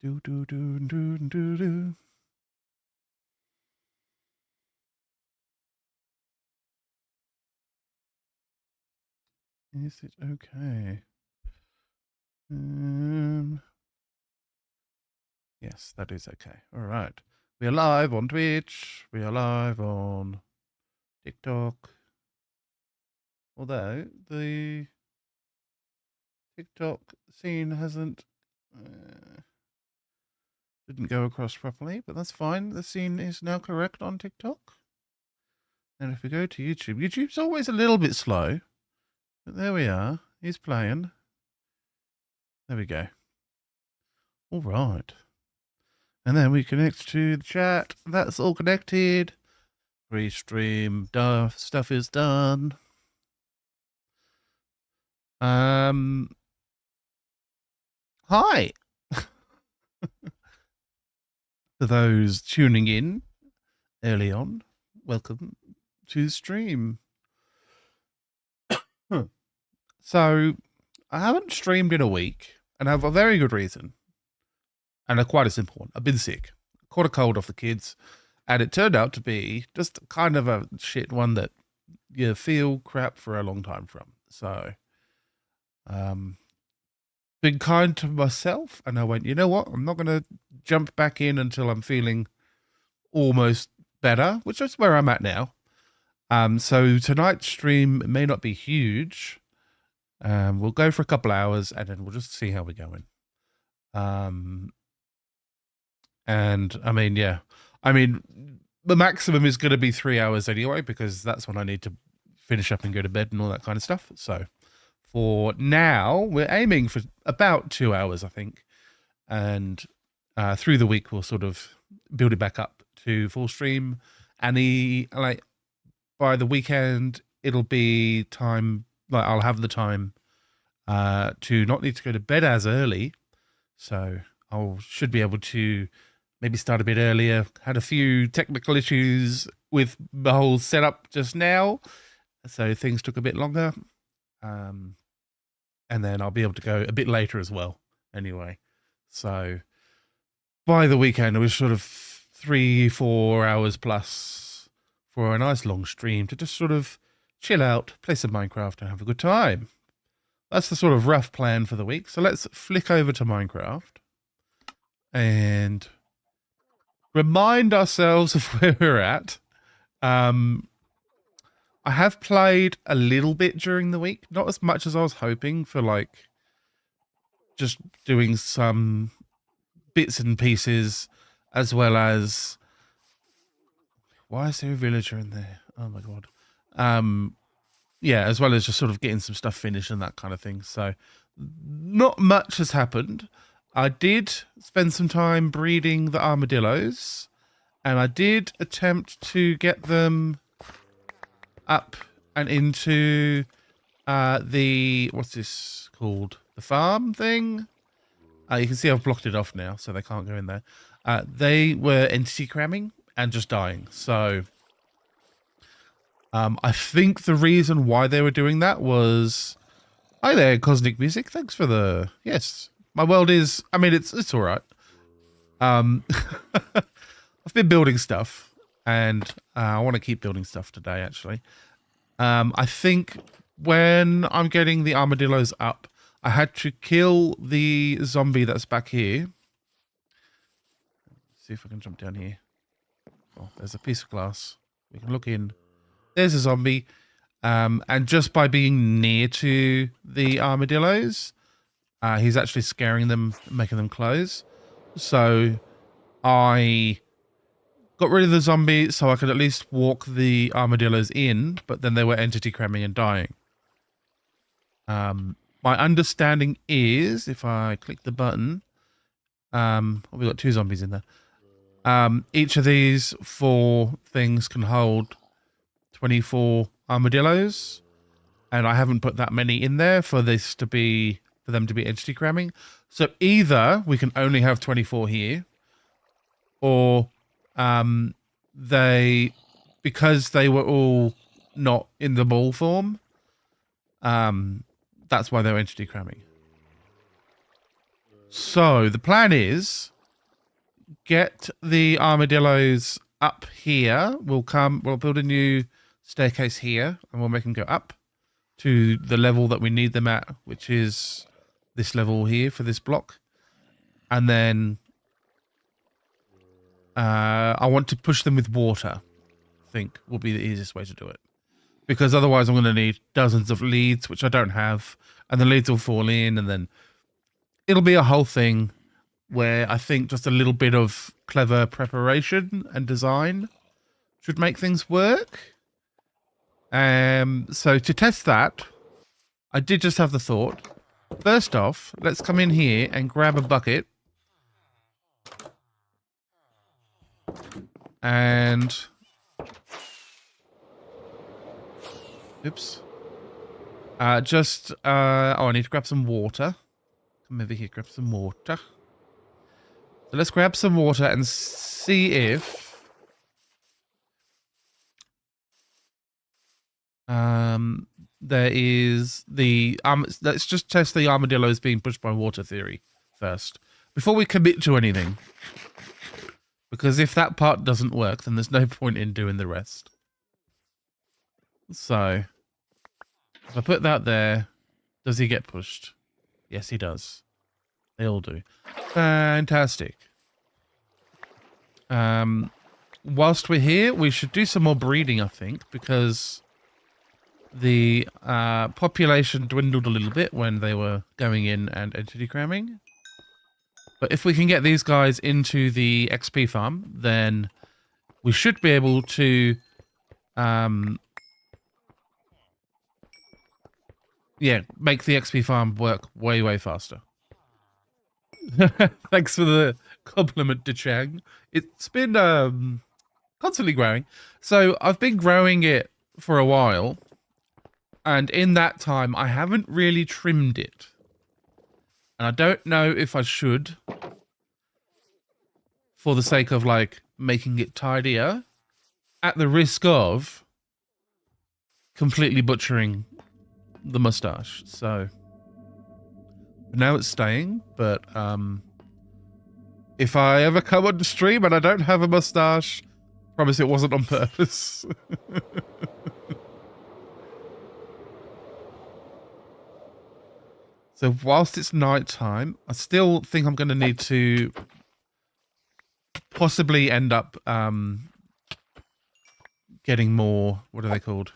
Do do do do do do. Is it okay? Yes, that is okay. All right. We are live on Twitch. We are live on TikTok. Although the TikTok scene didn't go across properly, but that's fine. The scene is now correct on TikTok. And if we go to YouTube, YouTube's always a little bit slow. But there we are. He's playing. There we go. All right. And then we connect to the chat. That's all connected. Pre-stream stuff is done. Hi. For those tuning in early on, welcome to the stream. So, I haven't streamed in a week, and I have a very good reason. And quite a simple one. I've been sick. Caught a cold off the kids, and it turned out to be just kind of a shit one that you feel crap for a long time from. So, been kind to myself, and I went, you know what? I'm not going to jump back in until I'm feeling almost better, which is where I'm at now. So tonight's stream may not be huge. We'll go for a couple hours, and then we'll just see how we're going. And I mean, yeah, I mean, the maximum is going to be 3 hours anyway, because that's when I need to finish up and go to bed and all that kind of stuff. So for now, we're aiming for about 2 hours, I think. And through the week, we'll sort of build it back up to full stream. And by the weekend, it'll be time, like I'll have the time to not need to go to bed as early. So I should be able to maybe start a bit earlier. Had a few technical issues with the whole setup just now, so things took a bit longer. And then I'll be able to go a bit later as well. Anyway, so by the weekend, it was sort of 3-4 hours plus for a nice long stream to just sort of chill out, play some Minecraft, and have a good time. That's the sort of rough plan for the week. So let's flick over to Minecraft and remind ourselves of where we're at. I have played a little bit during the week, not as much as I was hoping for, like just doing some bits and pieces, as well as, why is there a villager in there? Oh my god. Yeah, as well as just sort of getting some stuff finished and that kind of thing. So not much has happened. I did spend some time breeding the armadillos, and I did attempt to get them up and into what's this called? The farm thing? You can see I've blocked it off now, so they can't go in there. They were entity cramming and just dying. So I think the reason why they were doing that was... Hi there, Cosmic Music. Thanks for the... Yes, my world is... I mean, it's all right. I've been building stuff, and I want to keep building stuff today, actually. I think when I'm getting the armadillos up, I had to kill the zombie that's back here. Let's see if I can jump down here. Oh, there's a piece of glass. We can look in. There's a zombie. And just by being near to the armadillos, he's actually scaring them, making them close. So I got rid of the zombie so I could at least walk the armadillos in, but then they were entity cramming and dying. My understanding is, if I click the button, we've got 2 zombies in there. Each of these 4 things can hold 24 armadillos, and I haven't put that many in there for them to be entity cramming. So either we can only have 24 here, or because they were all not in the ball form, that's why they're entity cramming. So the plan is get the armadillos up here. We'll build a new staircase here, and we'll make them go up to the level that we need them at, which is this level here for this block. And then I want to push them with water, I think will be the easiest way to do it. Because otherwise I'm going to need dozens of leads, which I don't have, and the leads will fall in, and then it'll be a whole thing where I think just a little bit of clever preparation and design should make things work. So to test that, I did just have the thought. First off, let's come in here and grab a bucket. And... oops. Oh, I need to grab some water. Come over here, grab some water. So let's grab some water and see if... there is the... let's just test the armadillos being pushed by water theory first. Before we commit to anything. Because if that part doesn't work, then there's no point in doing the rest. So, if I put that there, does he get pushed? Yes, he does. They all do. Fantastic. Whilst we're here, we should do some more breeding, I think, because the population dwindled a little bit when they were going in and entity cramming. But if we can get these guys into the XP farm, then we should be able to, make the XP farm work way, way faster. Thanks for the compliment, DeChang. It's been constantly growing. So I've been growing it for a while, and in that time, I haven't really trimmed it. And I don't know if I should, for the sake of, like, making it tidier, at the risk of completely butchering the mustache. So, now it's staying, but if I ever come on the stream and I don't have a mustache, promise it wasn't on purpose. So whilst it's night time, I still think I'm going to need to possibly end up getting more, what are they called?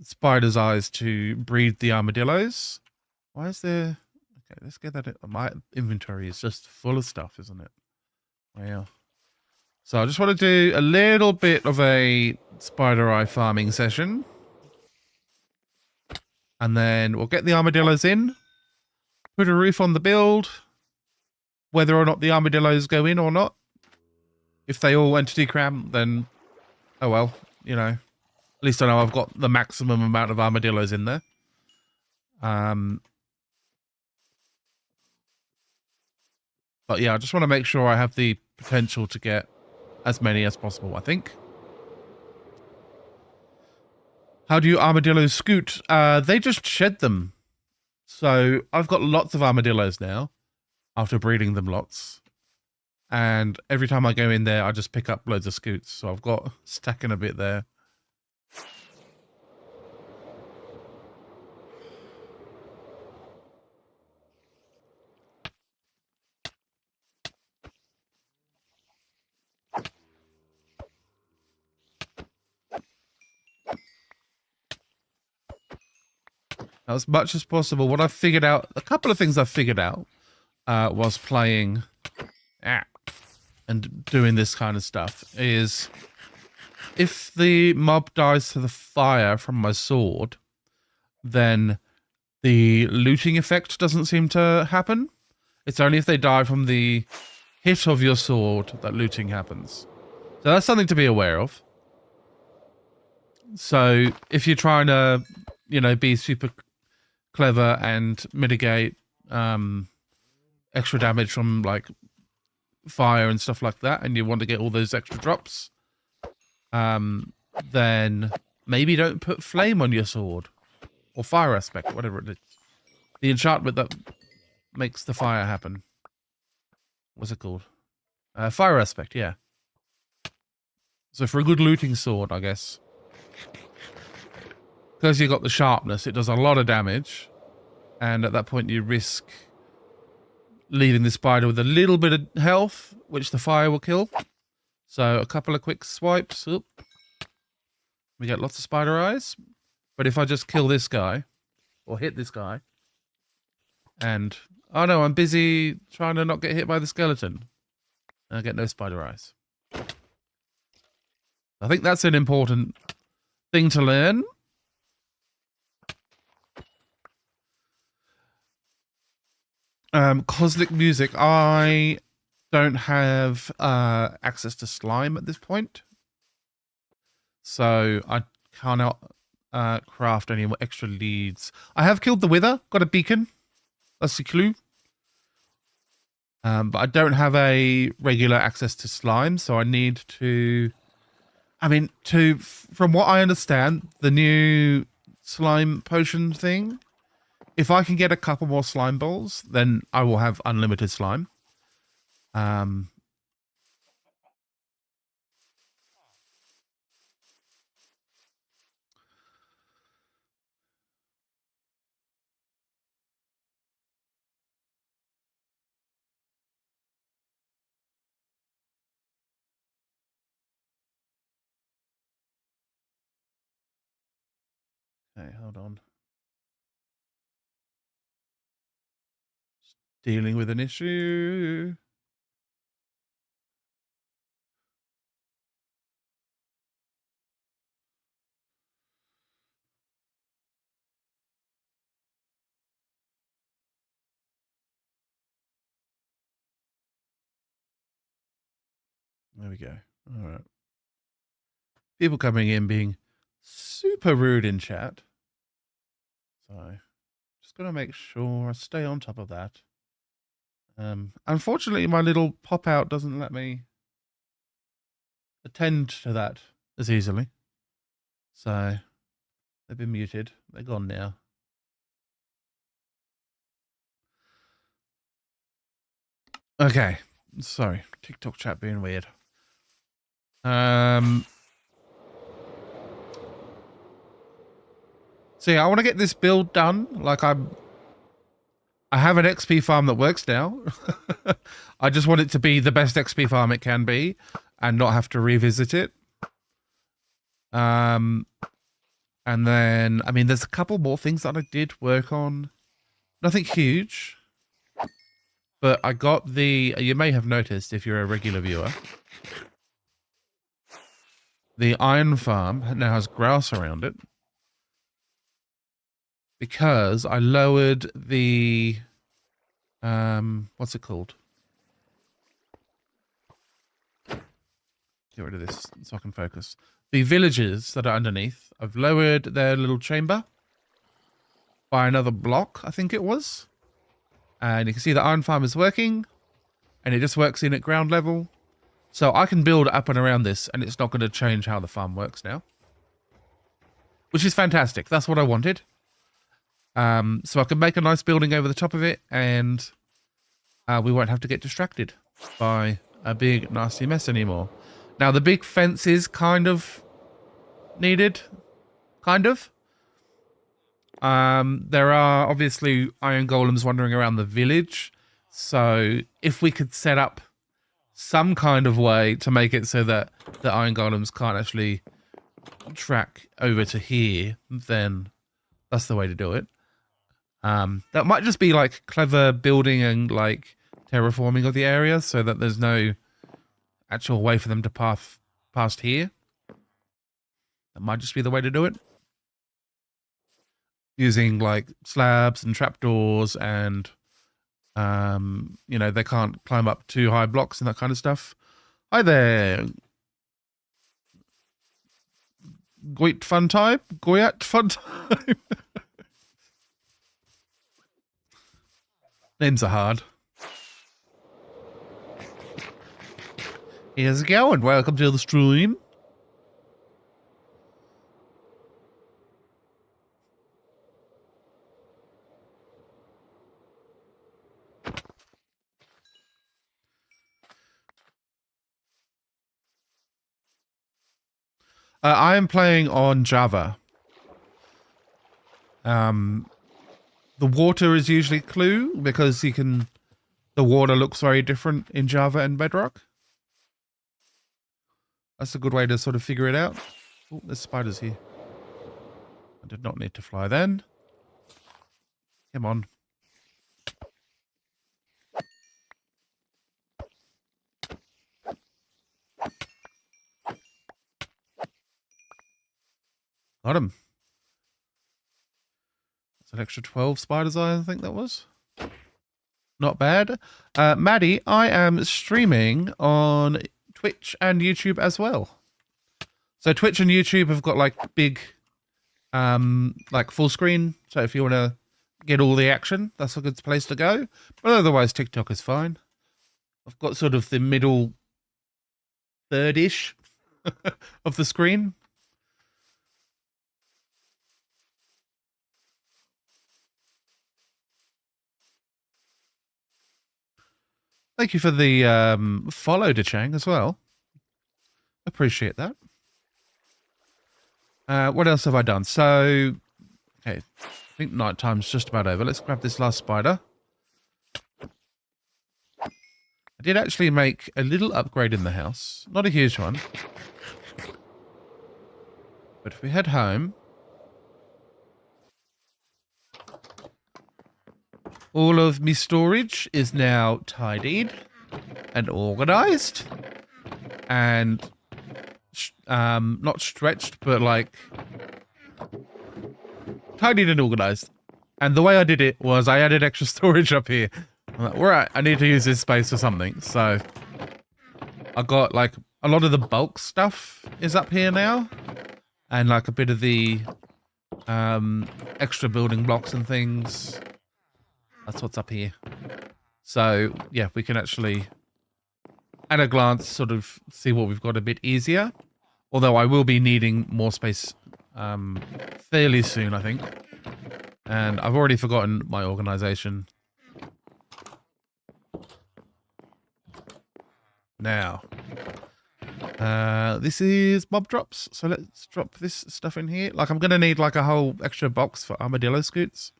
Spider's eyes to breed the armadillos. Why is there... okay, let's get that... my inventory is just full of stuff, isn't it? Wow. So I just want to do a little bit of a spider eye farming session. And then we'll get the armadillos in, put a roof on the build, whether or not the armadillos go in or not. If they all entity cram, then, oh well, you know. At least I know I've got the maximum amount of armadillos in there. But yeah, I just want to make sure I have the potential to get as many as possible, I think. How do you armadillos scoot? They just shed them. So I've got lots of armadillos now after breeding them lots. And every time I go in there, I just pick up loads of scoots. So I've got stacking a bit there. As much as possible, what I've figured out, a couple of things I've figured out was playing and doing this kind of stuff is if the mob dies to the fire from my sword, then the looting effect doesn't seem to happen. It's only if they die from the hit of your sword that looting happens. So that's something to be aware of. So if you're trying to, you know, be super clever and mitigate extra damage from like fire and stuff like that, and you want to get all those extra drops, then maybe don't put flame on your sword or fire aspect, whatever it is. The enchantment that makes the fire happen. What's it called? Fire aspect, yeah. So for a good looting sword, I guess. Because you got the sharpness, it does a lot of damage. And at that point you risk leaving the spider with a little bit of health, which the fire will kill. So a couple of quick swipes. Oop. We get lots of spider eyes. But if I just kill this guy, or hit this guy, and... Oh no, I'm busy trying to not get hit by the skeleton. I get no spider eyes. I think that's an important thing to learn. Cosmic music. I don't have access to slime at this point. So I cannot craft any more extra leads. I have killed the wither, got a beacon. That's the clue. But I don't have a regular access to slime, so I need to... I mean, from what I understand, the new slime potion thing, if I can get a couple more slime balls, then I will have unlimited slime. Okay, hold on. Dealing with an issue. There we go. All right. People coming in being super rude in chat. So, just got to make sure I stay on top of that. Unfortunately, my little pop-out doesn't let me attend to that as easily. So, they've been muted. They're gone now. Okay. Sorry. TikTok chat being weird. So yeah, I want to get this build done. Like I have an XP farm that works now. I just want it to be the best XP farm it can be and not have to revisit it. And then, I mean, there's a couple more things that I did work on. Nothing huge. But I got the, you may have noticed if you're a regular viewer, the iron farm now has grass around it. Because I lowered the, what's it called? Get rid of this so I can focus. The villages that are underneath, I've lowered their little chamber by another block, I think it was. And you can see the iron farm is working, and it just works in at ground level. So I can build up and around this, and it's not going to change how the farm works now. Which is fantastic. That's what I wanted. So I can make a nice building over the top of it, and we won't have to get distracted by a big nasty mess anymore. Now the big fence is kind of needed, kind of. There are obviously iron golems wandering around the village, so if we could set up some kind of way to make it so that the iron golems can't actually track over to here, then that's the way to do it. That might just be like clever building and like terraforming of the area so that there's no actual way for them to pass past here. That might just be the way to do it. Using like slabs and trapdoors and, you know, they can't climb up too high blocks and that kind of stuff. Hi there. Goyat fun time? Goyat fun time? Names are hard. How's it going? Welcome to the stream. I am playing on Java. The water is usually Clue because the water looks very different in Java and Bedrock. That's a good way to sort of figure it out. Oh, there's spiders here. I did not need to fly then. Come on. Got him. It's an extra 12 spiders, I think that was. Not bad. Maddie, I am streaming on Twitch and YouTube as well. So Twitch and YouTube have got like big, like full screen. So if you want to get all the action, that's a good place to go. But otherwise, TikTok is fine. I've got sort of the middle third-ish of the screen. Thank you for the follow, DeChang, as well. Appreciate that. What else have I done? So, okay, I think nighttime's just about over. Let's grab this last spider. I did actually make a little upgrade in the house. Not a huge one. But if we head home, all of my storage is now tidied and organized and not stretched, but like tidied and organized. And the way I did it was I added extra storage up here. I'm like, right, I need to use this space for something. So I got like a lot of the bulk stuff is up here now, and like a bit of the extra building blocks and things. That's what's up here. So yeah, we can actually at a glance sort of see what we've got a bit easier. Although I will be needing more space fairly soon, I think. And I've already forgotten my organization. Now, this is mob drops. So let's drop this stuff in here. Like I'm going to need like a whole extra box for armadillo scoots.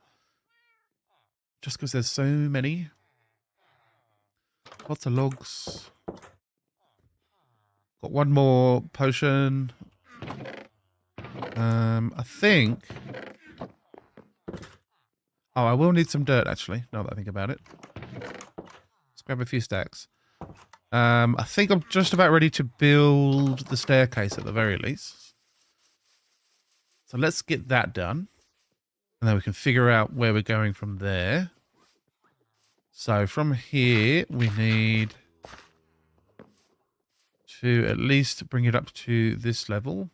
Just because there's so many. Lots of logs. Got one more potion. I think... Oh, I will need some dirt, actually, now that I think about it. Let's grab a few stacks. I think I'm just about ready to build the staircase at the very least. So let's get that done. And then we can figure out where we're going from there. So from here, we need to at least bring it up to this level.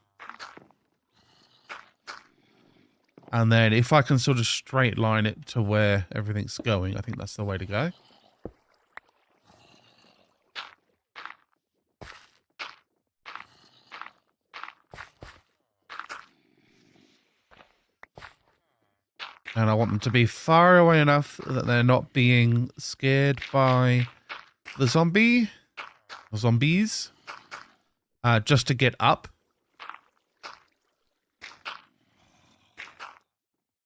And then if I can sort of straight line it to where everything's going, I think that's the way to go. And I want them to be far away enough that they're not being scared by the zombies, just to get up.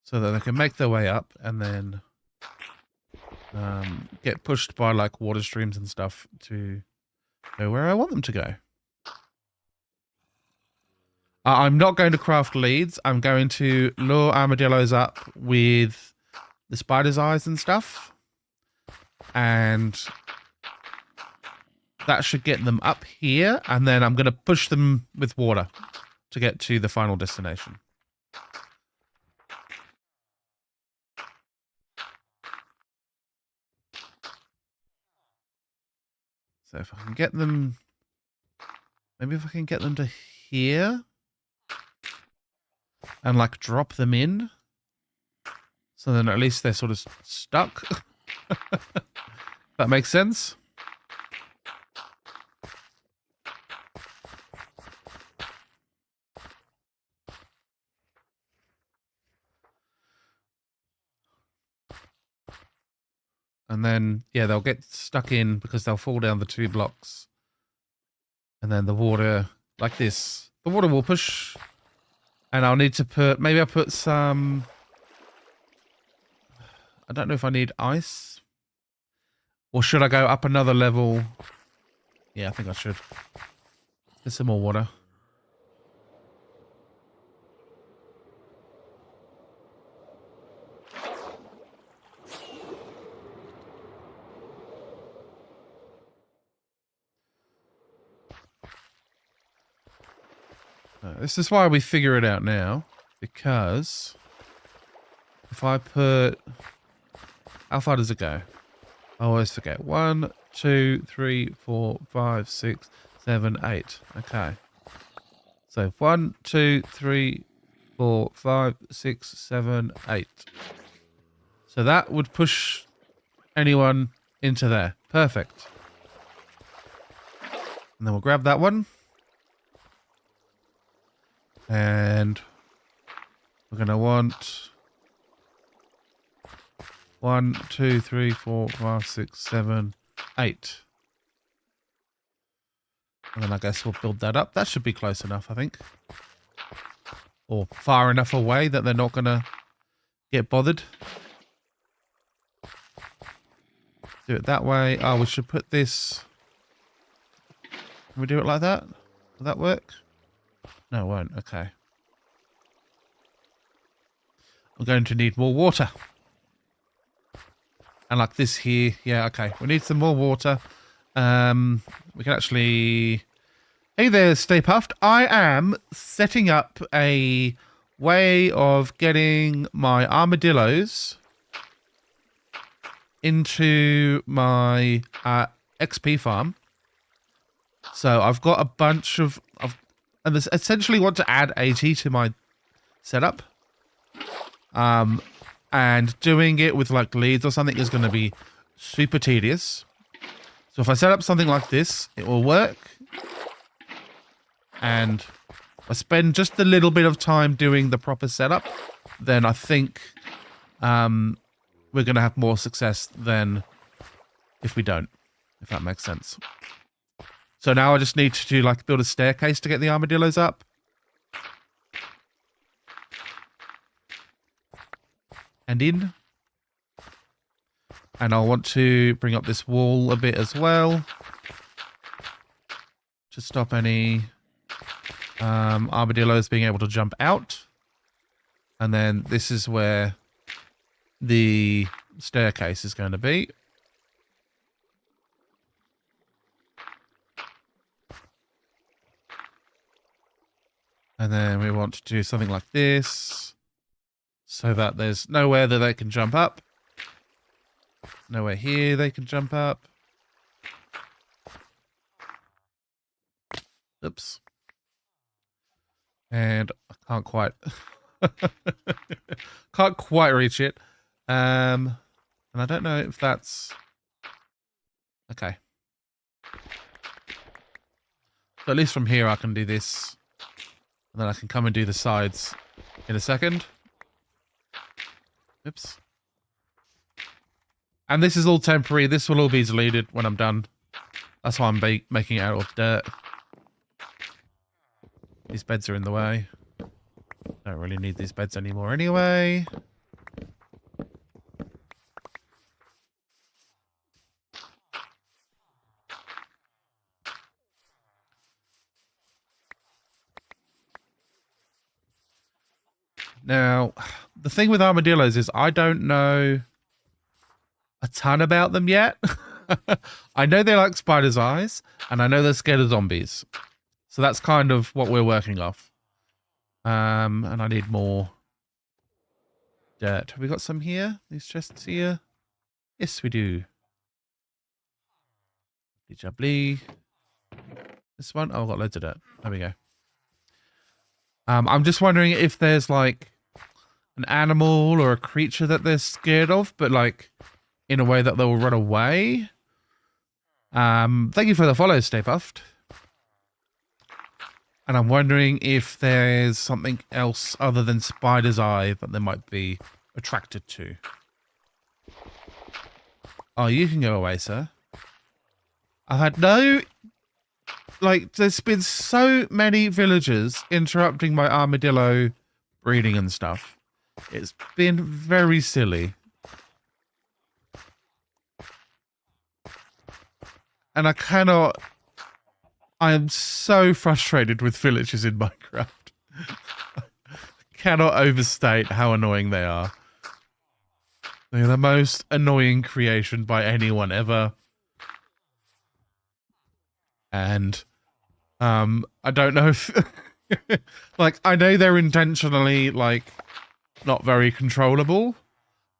So that they can make their way up and then get pushed by like water streams and stuff to go where I want them to go. I'm not going to craft leads. I'm going to lure armadillos up with the spider's eyes and stuff. And that should get them up here. And then I'm going to push them with water to get to the final destination. So if I can get them... Maybe if I can get them to here... and like drop them in. So then at least they're sort of stuck. That makes sense. And then, yeah, they'll get stuck in because they'll fall down the 2 blocks. And then the water like this. The water will push. And I'll need to put, maybe I'll put some, I don't know if I need ice. Or should I go up another level? Yeah, I think I should. There's some more water. This is why we figure it out now. Because if I put, how far does it go? I always forget. 1, 2, 3, 4, 5, 6, 7, 8. Okay. So 1, 2, 3, 4, 5, 6, 7, 8. So that would push anyone into there. Perfect. And then we'll grab that one. And we're going to want 1, 2, 3, 4, 5, 6, 7, 8. And then I guess we'll build that up. That should be close enough, I think. Or far enough away that they're not going to get bothered. Do it that way. Oh, we should put this... Can we do it like that? Will that work? No, it won't. Okay. I'm going to need more water. And like this here. Yeah, okay. We need some more water. We can actually... Hey there, Stay Puffed. I am setting up a way of getting my armadillos into my XP farm. So I've got a bunch of... And this essentially want to add 80 to my setup. And doing it with like leads or something is going to be super tedious. So if I set up something like this, it will work. And I spend just a little bit of time doing the proper setup, then I think we're going to have more success than if we don't, if that makes sense. So now I just need to like build a staircase to get the armadillos up. And in. And I'll want to bring up this wall a bit as well. To stop any armadillos being able to jump out. And then this is where the staircase is going to be. And then we want to do something like this. So that there's nowhere that they can jump up. Nowhere here they can jump up. Oops. And I can't quite... can't quite reach it. And I don't know if that's... Okay. So at least from here I can do this. And then I can come and do the sides in a second. Oops. And this is all temporary. This will all be deleted when I'm done. That's why I'm making it out of dirt. These beds are in the way. Don't really need these beds anymore anyway. Now, the thing with armadillos is I don't know a ton about them yet. I know they like spiders' eyes, and I know they're scared of zombies. So that's kind of what we're working off. And I need more dirt. Have we got some here? These chests here? Yes, we do. Jubbly. This one? Oh, I've got loads of dirt. There we go. I'm just wondering if there's like an animal or a creature that they're scared of, but like in a way that they'll run away. Thank you for the follow, Stay Puffed. And I'm wondering if there's something else other than spider's eye that they might be attracted to. Oh, you can go away, sir. I've had no like, there's been so many villagers interrupting my armadillo breeding and stuff. It's been very silly. And I am so frustrated with villagers in Minecraft. I cannot overstate how annoying they are. They're the most annoying creation by anyone ever. And I don't know if like, I know they're intentionally like not very controllable,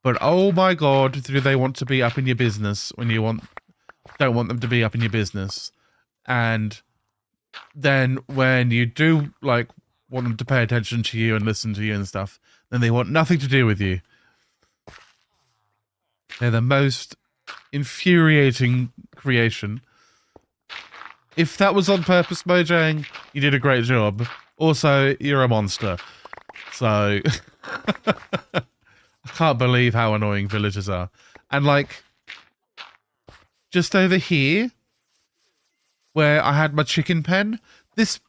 but oh my god, do they want to be up in your business when you don't want them to be up in your business. And then when you do like want them to pay attention to you and listen to you and stuff, then they want nothing to do with you. They're the most infuriating creation. If that was on purpose, Mojang, you did a great job. Also, you're a monster. So, I can't believe how annoying villagers are. And like, just over here, where I had my chicken pen, this,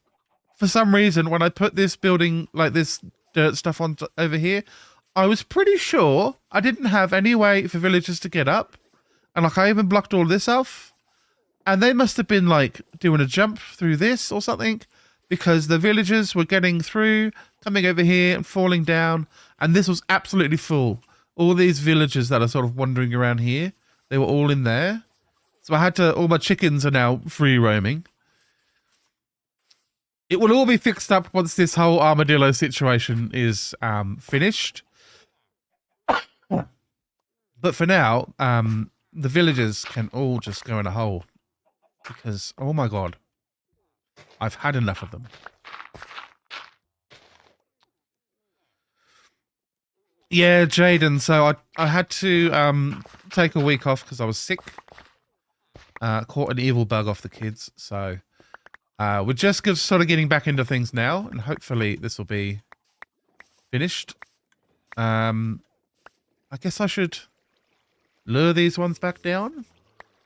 for some reason, when I put this building, like this dirt stuff on over here, I was pretty sure I didn't have any way for villagers to get up. And like, I even blocked all this off. And they must have been like doing a jump through this or something, because the villagers were getting through, coming over here and falling down. And this was absolutely full. All these villagers that are sort of wandering around here, they were all in there. So I had to, all my chickens are now free roaming. It will all be fixed up once this whole armadillo situation is finished. But for now, the villagers can all just go in a hole. Because, oh my god, I've had enough of them. Yeah, Jaden, so I had to take a week off because I was sick. Caught an evil bug off the kids, so we're just sort of getting back into things now, and hopefully this will be finished. I guess I should lure these ones back down.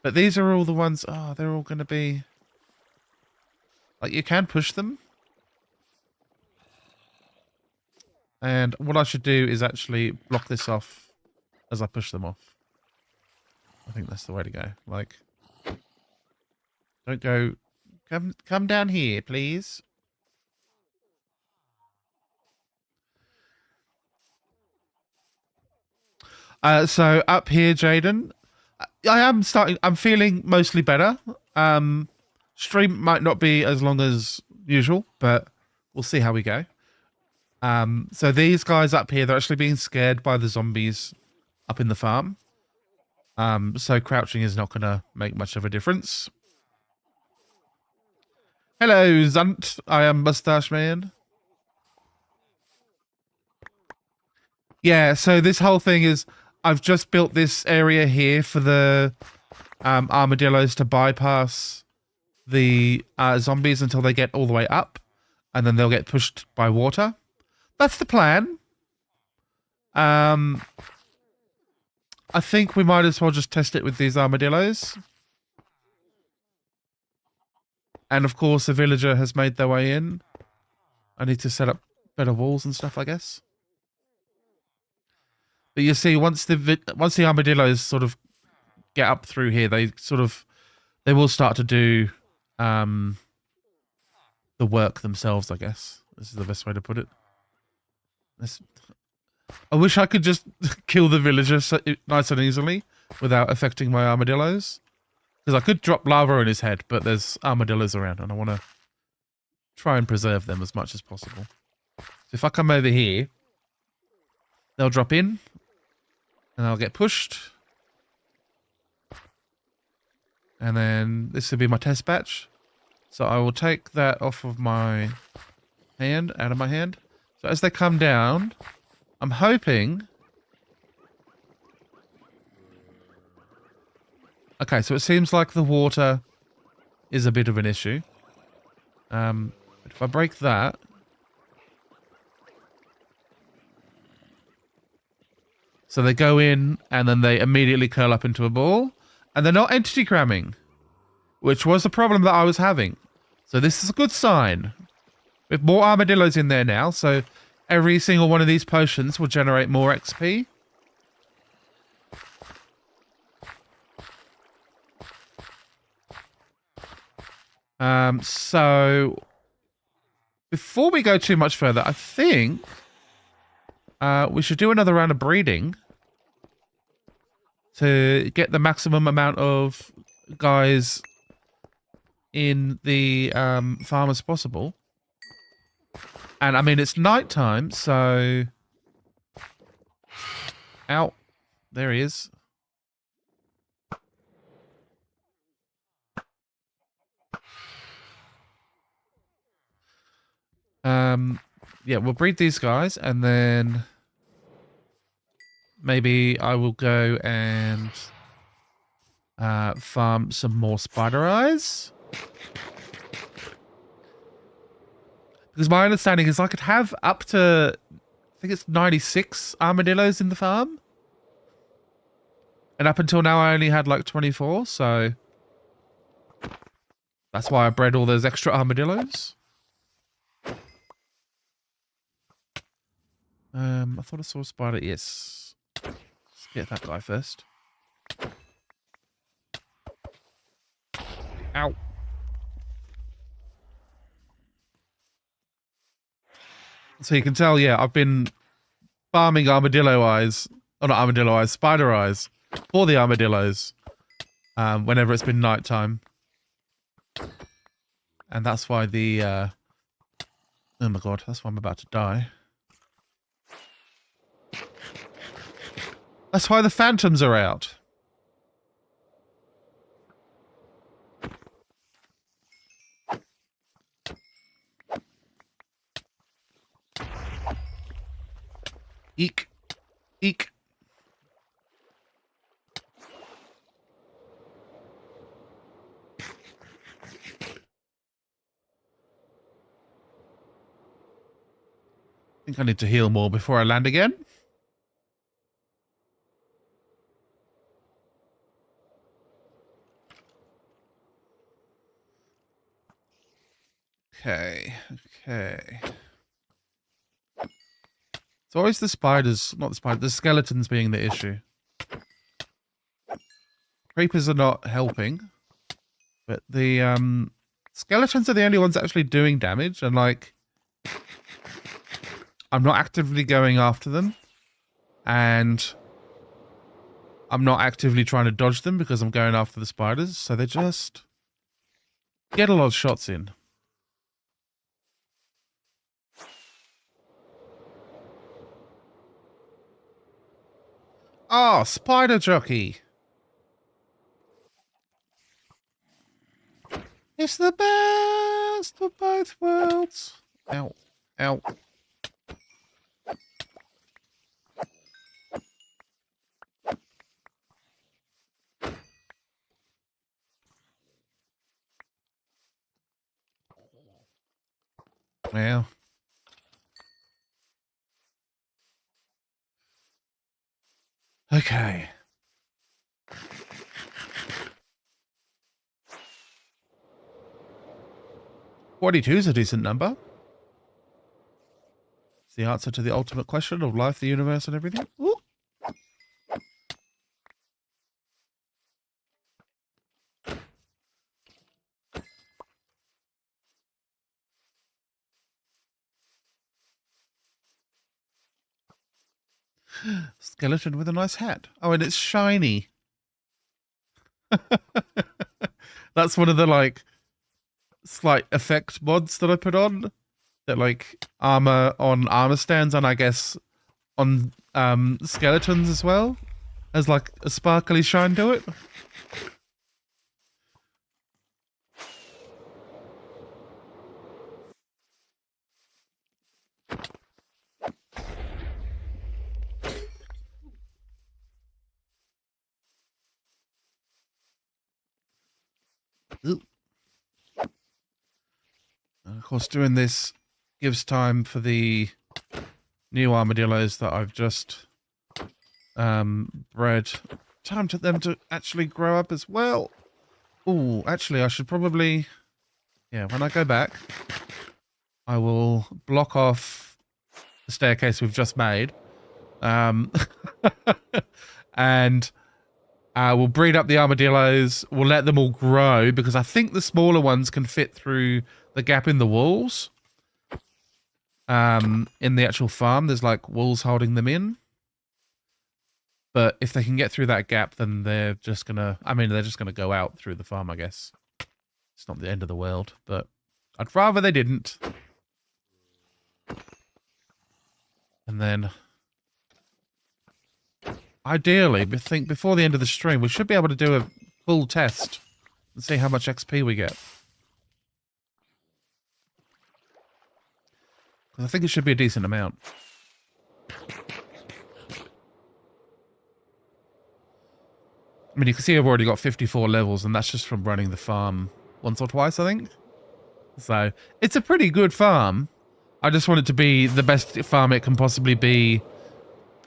But these are all the ones, oh, they're all going to be, like, you can push them. And what I should do is actually block this off as I push them off. I think that's the way to go. Like, don't go, come down here, please. So up here, Jaden, I'm feeling mostly better. Stream might not be as long as usual, but we'll see how we go. So these guys up here, they're actually being scared by the zombies up in the farm. So crouching is not going to make much of a difference. Hello, Zunt. I am Moustache Man. Yeah, so this whole thing is, I've just built this area here for the armadillos to bypass the zombies until they get all the way up, and then they'll get pushed by water. That's the plan. I think we might as well just test it with these armadillos. And of course, a villager has made their way in. I need to set up better walls and stuff, I guess. But you see, once the armadillos sort of get up through here, they will start to do the work themselves, I guess. This is the best way to put it. I wish I could just kill the villager nice and easily without affecting my armadillos. Because I could drop lava on his head, but there's armadillos around and I want to try and preserve them as much as possible. So if I come over here, they'll drop in and I'll get pushed. And then this will be my test batch. So I will take that off of my hand, out of my hand. So as they come down, I'm hoping... Okay, so it seems like the water is a bit of an issue. But if I break that... So they go in, and then they immediately curl up into a ball. And they're not entity cramming, which was the problem that I was having. So this is a good sign. We have more armadillos in there now, so every single one of these potions will generate more XP. So before we go too much further, I think we should do another round of breeding to get the maximum amount of guys in the farm as possible. And I mean, it's nighttime, so... Ow. There he is. Yeah, we'll breed these guys, and then maybe I will go and farm some more spider eyes. Because my understanding is I could have up to, I think it's 96 armadillos in the farm. And up until now I only had like 24, so that's why I bred all those extra armadillos. I thought I saw a spider. Yes. Let's get that guy first. Ow. So you can tell, yeah, I've been farming armadillo eyes. Oh, not armadillo eyes, spider eyes. For the armadillos. Whenever it's been nighttime. And that's why the... oh my god, that's why I'm about to die. That's why the phantoms are out. Eek. Eek. I think I need to heal more before I land again. Okay, okay. It's always the spiders, not the spiders, the skeletons being the issue. Creepers are not helping, but the skeletons are the only ones actually doing damage, and like, I'm not actively going after them, and I'm not actively trying to dodge them because I'm going after the spiders, so they just get a lot of shots in. Oh, spider jockey. It's the best of both worlds. Ow. Ow. Well. Okay. "42 is a decent number. It's the answer to the ultimate question of life, the universe, and everything. Ooh. Skeleton with a nice hat. Oh, and it's shiny. That's one of the, like, slight effect mods that I put on. That, like, armor on armor stands, and I guess on skeletons as well. Has, like, a sparkly shine to it. Ooh. And of course, doing this gives time for the new armadillos that I've just bred. Time to them to actually grow up as well. Oh, actually, I should probably Yeah, when I go back, I will block off the staircase we've just made. And we'll breed up the armadillos. We'll let them all grow because I think the smaller ones can fit through the gap in the walls. In the actual farm, there's like walls holding them in. But if they can get through that gap, then they're just gonna, they're just gonna go out through the farm, I guess. It's not the end of the world, but I'd rather they didn't. And then, ideally, I think before the end of the stream, we should be able to do a full test and see how much XP we get. I think it should be a decent amount. I mean, you can see I've already got 54 levels, and that's just from running the farm once or twice, I think. So, it's a pretty good farm. I just want it to be the best farm it can possibly be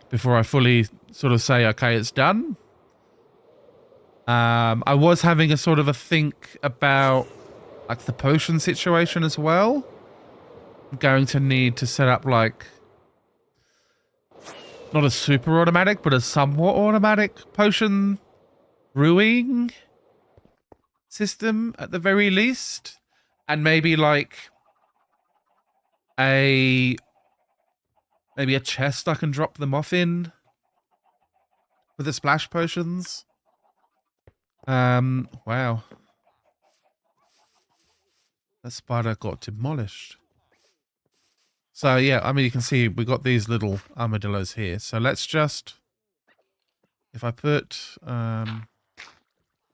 before I fully sort of say, okay, it's done. I was having a sort of a think about like the potion situation as well. I'm going to need to set up like not a super automatic, but a somewhat automatic potion brewing system at the very least. And maybe like maybe a chest I can drop them off in with the splash potions. Wow. That spider got demolished. So yeah, I mean, you can see we got these little armadillos here. So let's just, if I put a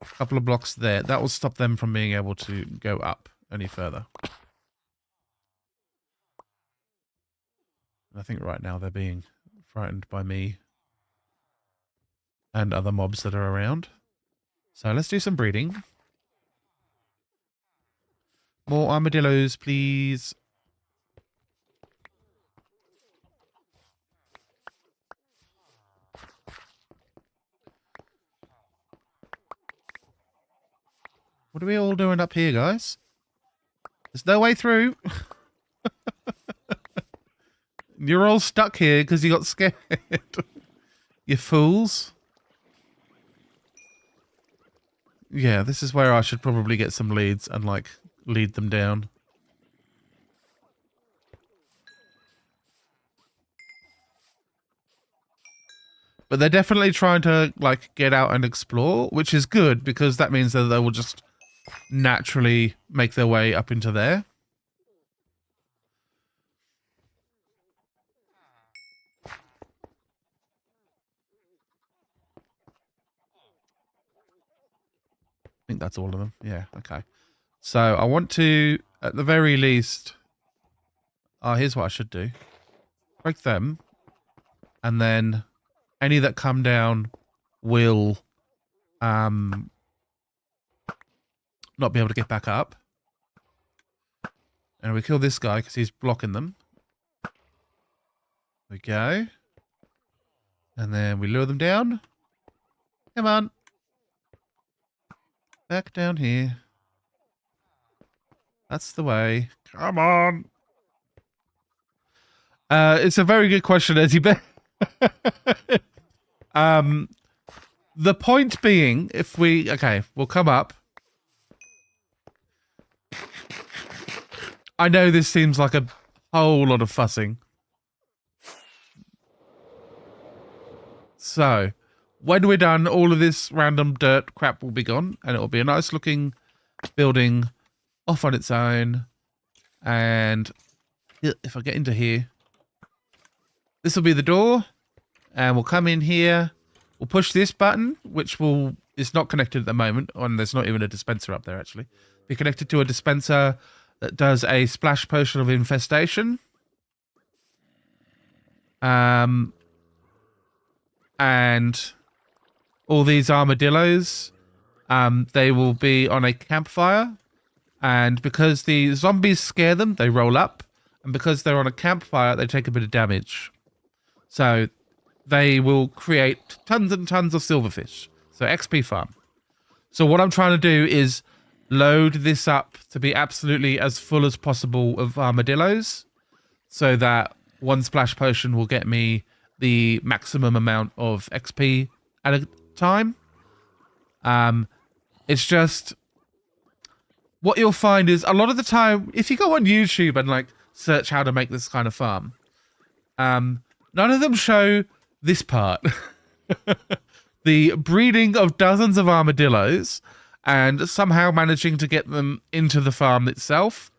couple of blocks there, that will stop them from being able to go up any further. I think right now they're being frightened by me and other mobs that are around. So let's do some breeding. More armadillos, please. What are we all doing up here, guys? There's no way through. You're all stuck here because you got scared. You fools. Yeah, this is where I should probably get some leads and, like, lead them down. But they're definitely trying to, like, get out and explore, which is good because that means that they will just naturally make their way up into there. I think that's all of them. Yeah, okay. So I want to, at the very least... Oh, here's what I should do. Break them. And then any that come down will not be able to get back up. And we kill this guy because he's blocking them. There we go. And then we lure them down. Come on. Back down here. That's the way. Come on. It's a very good question, Eddie Bear. The point being, if we... Okay, we'll come up. I know this seems like a whole lot of fussing. So, when we're done, all of this random dirt crap will be gone, and it will be a nice looking building off on its own. And if I get into here, this will be the door, and we'll come in here. We'll push this button, which is not connected at the moment, and there's not even a dispenser up there actually. Be connected to a dispenser that does a splash potion of infestation. And all these armadillos, they will be on a campfire. And because the zombies scare them, they roll up. And because they're on a campfire, they take a bit of damage. So they will create tons and tons of silverfish. So XP farm. So what I'm trying to do is load this up to be absolutely as full as possible of armadillos, so that one splash potion will get me the maximum amount of XP at a time. It's just, what you'll find is a lot of the time, if you go on YouTube and like search how to make this kind of farm, none of them show this part. The breeding of dozens of armadillos and somehow managing to get them into the farm itself.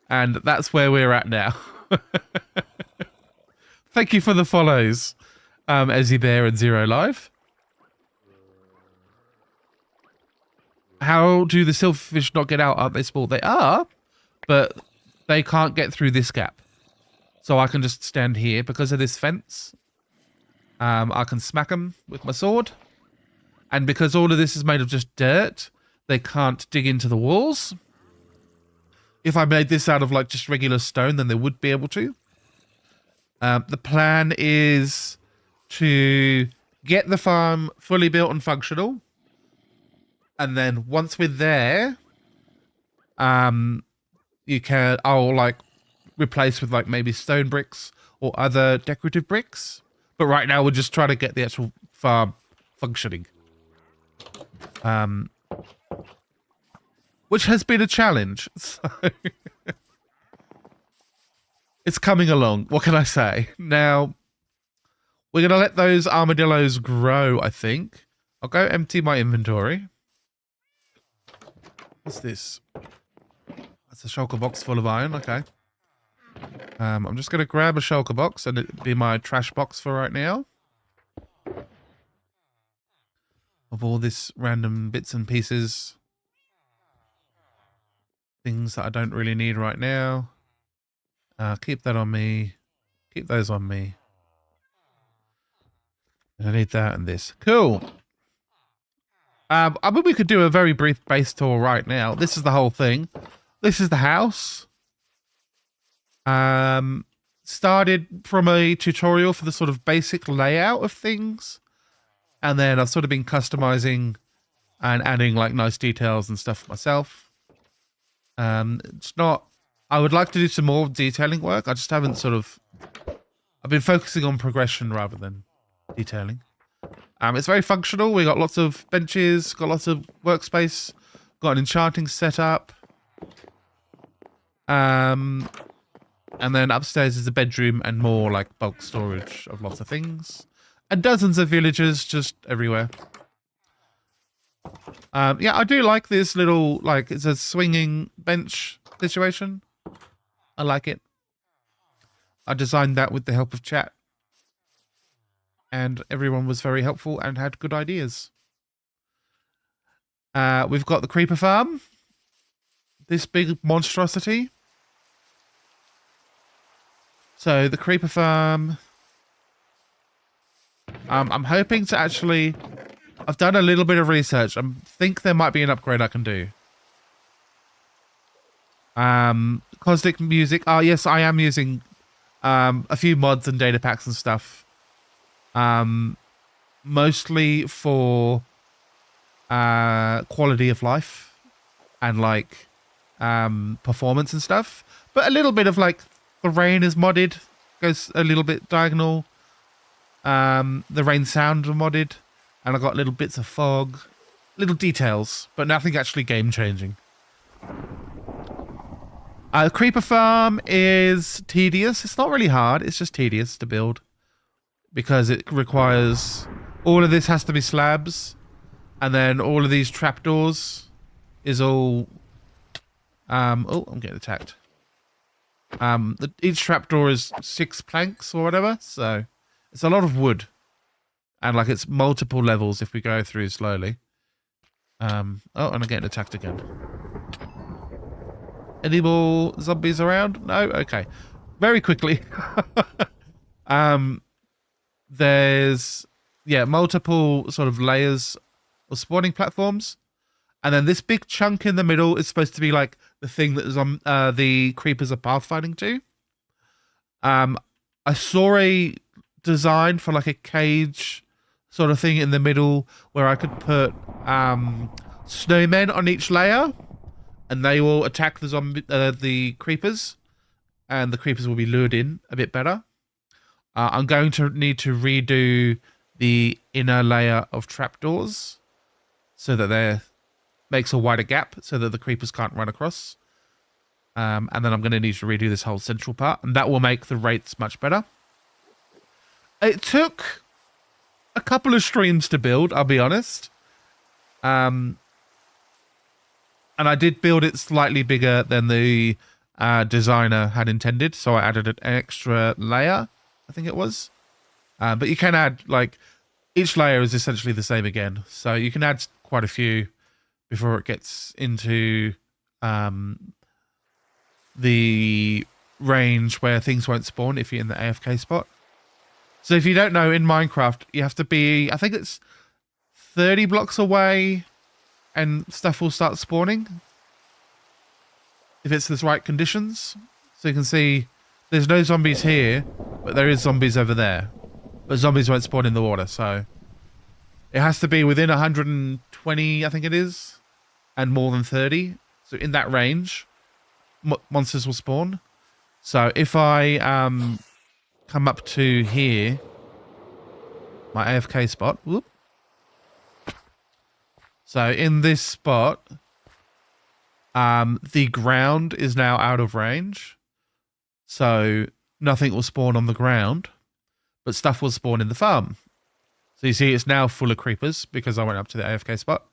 And that's where we're at now. Thank you for the follows, Ezzy Bear and Zero Live. How do the silverfish not get out? Aren't they small? They are, but they can't get through this gap. So I can just stand here because of this fence. I can smack them with my sword. And because all of this is made of just dirt, they can't dig into the walls. If I made this out of like just regular stone, then they would be able to. The plan is to get the farm fully built and functional. And then once we're there, I'll like replace with like maybe stone bricks or other decorative bricks. But right now we're just trying to get the actual farm functioning. Which has been a challenge. So it's coming along. What can I say? Now, we're going to let those armadillos grow, I think. I'll go empty my inventory. What's this? That's a shulker box full of iron. Okay. I'm just going to grab a shulker box and it'll be my trash box for right now. Of all this random bits and pieces. Things that I don't really need right now. Keep that on me. Keep those on me. I need that and this. Cool. I mean, we could do a very brief base tour right now. This is the whole thing. This is the house. Started from a tutorial for the sort of basic layout of things. And then I've sort of been customizing and adding like nice details and stuff myself. It's not, I would like to do some more detailing work. I just haven't sort of, I've been focusing on progression rather than detailing. It's very functional. We got lots of benches, got lots of workspace, got an enchanting setup. And then upstairs is a bedroom and more like bulk storage of lots of things. And dozens of villagers just everywhere. Yeah, I do like this little, like, it's a swinging bench situation. I like it. I designed that with the help of chat. And everyone was very helpful and had good ideas. We've got the creeper farm. This big monstrosity. So the creeper farm. I'm hoping to actually... I've done a little bit of research. I think there might be an upgrade I can do. Cosmic music. Oh, yes, I am using a few mods and data packs and stuff. Mostly for quality of life and like performance and stuff. But a little bit of like the rain is modded. Goes a little bit diagonal. The rain sound are modded. And I got little bits of fog, little details, but nothing actually game-changing. Creeper farm is tedious. It's not really hard. It's just tedious to build because it requires... All of this has to be slabs, and then all of these trapdoors is all... oh, I'm getting attacked. Each trapdoor is 6 planks or whatever, so it's a lot of wood. And like it's multiple levels if we go through slowly. Oh, and I'm getting attacked again. Any more zombies around? No? Okay. Very quickly. There's, yeah, multiple sort of layers of spawning platforms. And then this big chunk in the middle is supposed to be like the thing that is on the creepers are pathfinding to. I saw a design for like a cage sort of thing in the middle where I could put snowmen on each layer. and they will attack the creepers, and the creepers will be lured in a bit better. I'm going to need to redo the inner layer of trapdoors so that there makes a wider gap so that the creepers can't run across. And then I'm going to need to redo this whole central part, and that will make the rates much better. It took a couple of streams to build, I'll be honest. And I did build it slightly bigger than the designer had intended, so I added an extra layer, I think it was. But you can add, like, each layer is essentially the same again, so you can add quite a few before it gets into the range where things won't spawn if you're in the AFK spot. So if you don't know, in Minecraft, you have to be, I think it's 30 blocks away and stuff will start spawning. If it's the right conditions. So you can see there's no zombies here, but there is zombies over there. But zombies won't spawn in the water, so it has to be within 120, I think it is, and more than 30. So in that range, monsters will spawn. So if I come up to here, my AFK spot, whoop. So in this spot, the ground is now out of range. So nothing will spawn on the ground, but stuff will spawn in the farm. So you see it's now full of creepers because I went up to the AFK spot.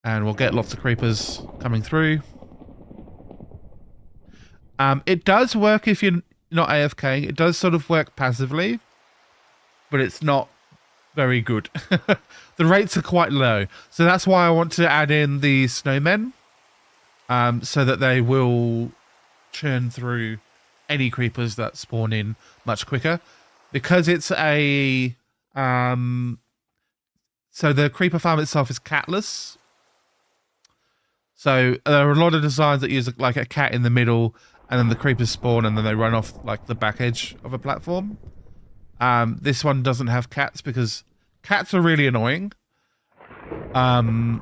And we'll get lots of creepers coming through. It does work if you're not AFK. It does sort of work passively, but it's not very good. The rates are quite low. So that's why I want to add in the snowmen, so that they will churn through any creepers that spawn in much quicker. Because it's a... so the creeper farm itself is catless. So there are a lot of designs that use like a cat in the middle, and then the creepers spawn and then they run off like the back edge of a platform. This one doesn't have cats because cats are really annoying. And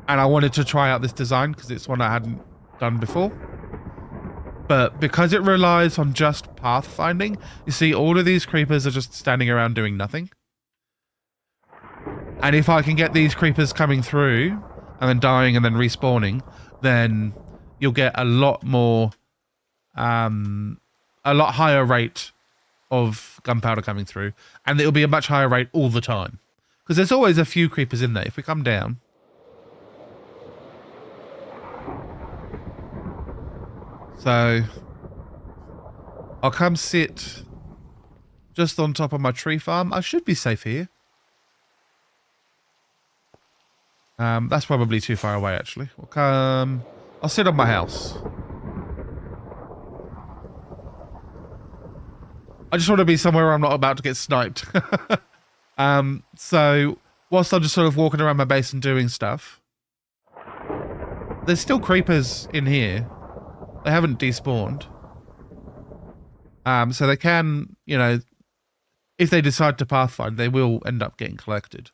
I wanted to try out this design because it's one I hadn't done before. But because it relies on just path finding, you see all of these creepers are just standing around doing nothing. And if I can get these creepers coming through and then dying and then respawning, then you'll get a lot more, a lot higher rate of gunpowder coming through, and it'll be a much higher rate all the time because there's always a few creepers in there. If we come down, so I'll come sit just on top of my tree farm. I should be safe here. That's probably too far away actually. We'll come, I'll sit on my house. I just want to be somewhere where I'm not about to get sniped. So whilst I'm just sort of walking around my base and doing stuff, there's still creepers in here. They haven't despawned. So they can, you know, if they decide to pathfind, they will end up getting collected.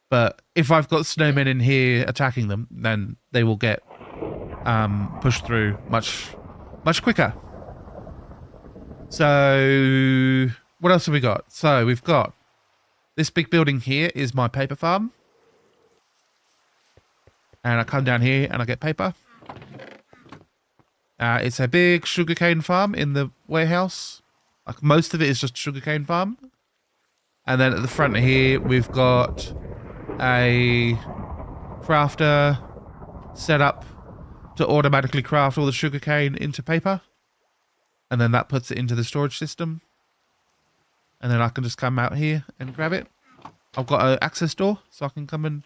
But if I've got snowmen in here attacking them, then they will get pushed through much quicker. So what else have we got? So we've got this big building here is my paper farm. And I come down here and I get paper. It's a big sugarcane farm in the warehouse. Like most of it is just sugarcane farm. And then at the front here, we've got a crafter set up to automatically craft all the sugarcane into paper. And then that puts it into the storage system. And then I can just come out here and grab it. I've got an access door, so I can come and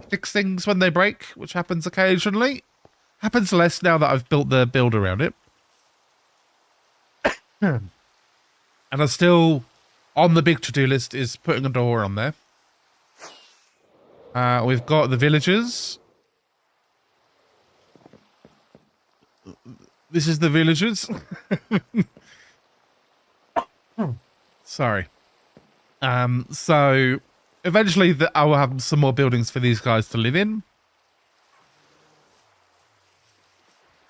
fix things when they break, which happens occasionally. Happens less now that I've built the build around it. And I'm still on the big to-do list is putting a door on there. We've got the villagers. This is the villagers. Sorry. So eventually I will have some more buildings for these guys to live in.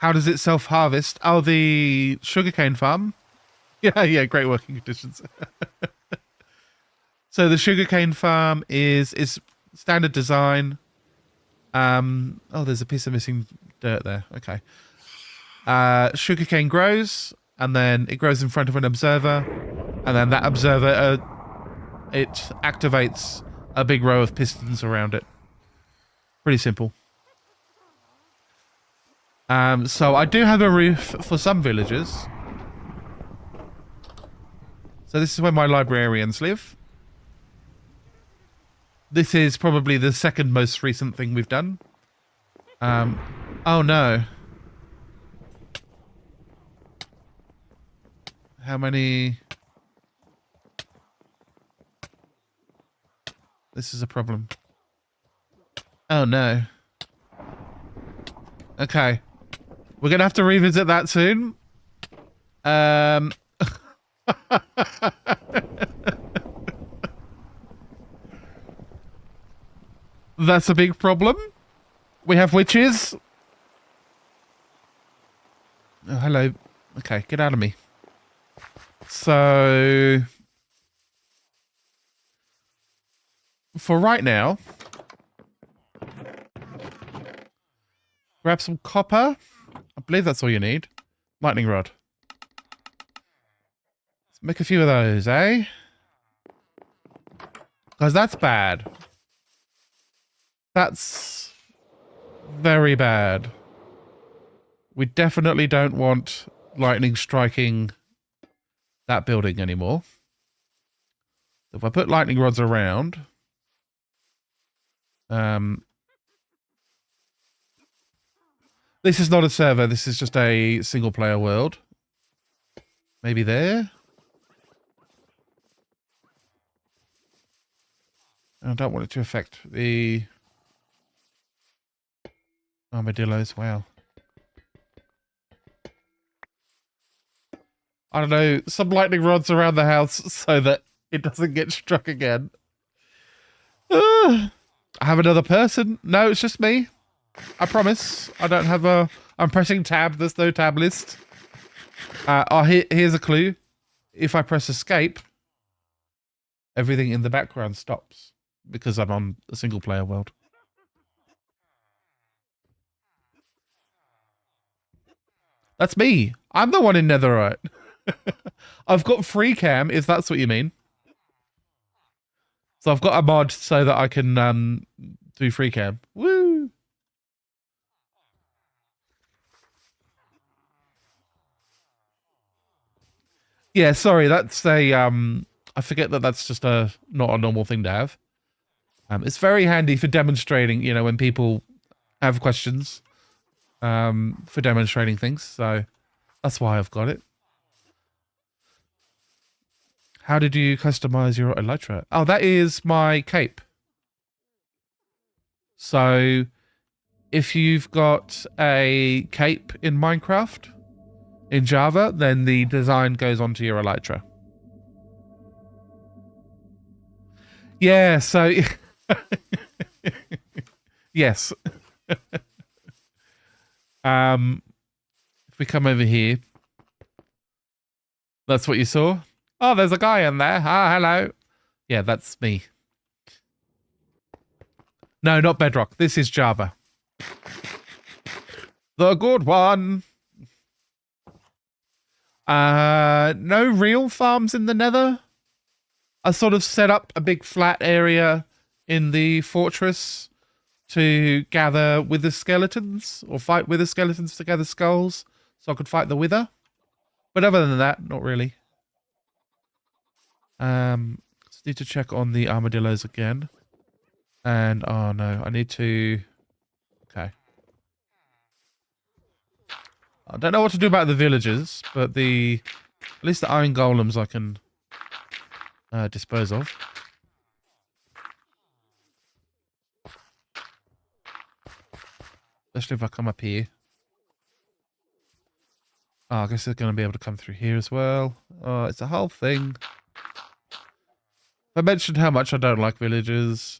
How does it self-harvest? Oh, the sugarcane farm. Yeah, yeah, great working conditions. So the sugarcane farm is standard design. Oh, there's a piece of missing dirt there. Okay. Sugarcane grows, and then it grows in front of an observer, and then that observer it activates a big row of pistons around it. Pretty simple. So I do have a roof for some villagers. So this is where my librarians live. This is probably the second most recent thing we've done. Oh no. How many? This is a problem. Oh no. Okay. We're gonna have to revisit that soon. That's a big problem. We have witches. Oh, hello. Okay, get out of me. So, for right now, grab some copper. I believe that's all you need. Lightning rod. Let's make a few of those, eh? Because that's bad. That's very bad. We definitely don't want lightning striking that building anymore. If I put lightning rods around, this is not a server. This is just a single player world. Maybe there. I don't want it to affect the armadillos. Wow. I don't know, some lightning rods around the house so that it doesn't get struck again. I have another person. No, it's just me. I promise. I don't have a... I'm pressing tab. There's no tab list. Here's a clue. If I press escape, everything in the background stops because I'm on a single player world. That's me. I'm the one in Netherite. I've got free cam, if that's what you mean. So I've got a mod so that I can do free cam. Woo! Yeah, sorry, that's a I forget that that's just not a normal thing to have. It's very handy for demonstrating, you know, when people have questions for demonstrating things. So that's why I've got it. How did you customize your elytra? Oh, that is my cape. So if you've got a cape in Minecraft, in Java, then the design goes onto your elytra. Yeah, so... yes. If we come over here, that's what you saw. Oh, there's a guy in there. Ah, hello. Yeah, that's me. No, not Bedrock. This is Java. The good one. No real farms in the Nether. I sort of set up a big flat area in the fortress to gather wither skeletons or fight wither skeletons to gather skulls so I could fight the wither. But other than that, not really. Just need to check on the armadillos again. And, oh no, I need to... Okay. I don't know what to do about the villagers, but at least the iron golems I can dispose of. Especially if I come up here. Oh, I guess they're going to be able to come through here as well. Oh, it's a whole thing. I mentioned how much I don't like villagers.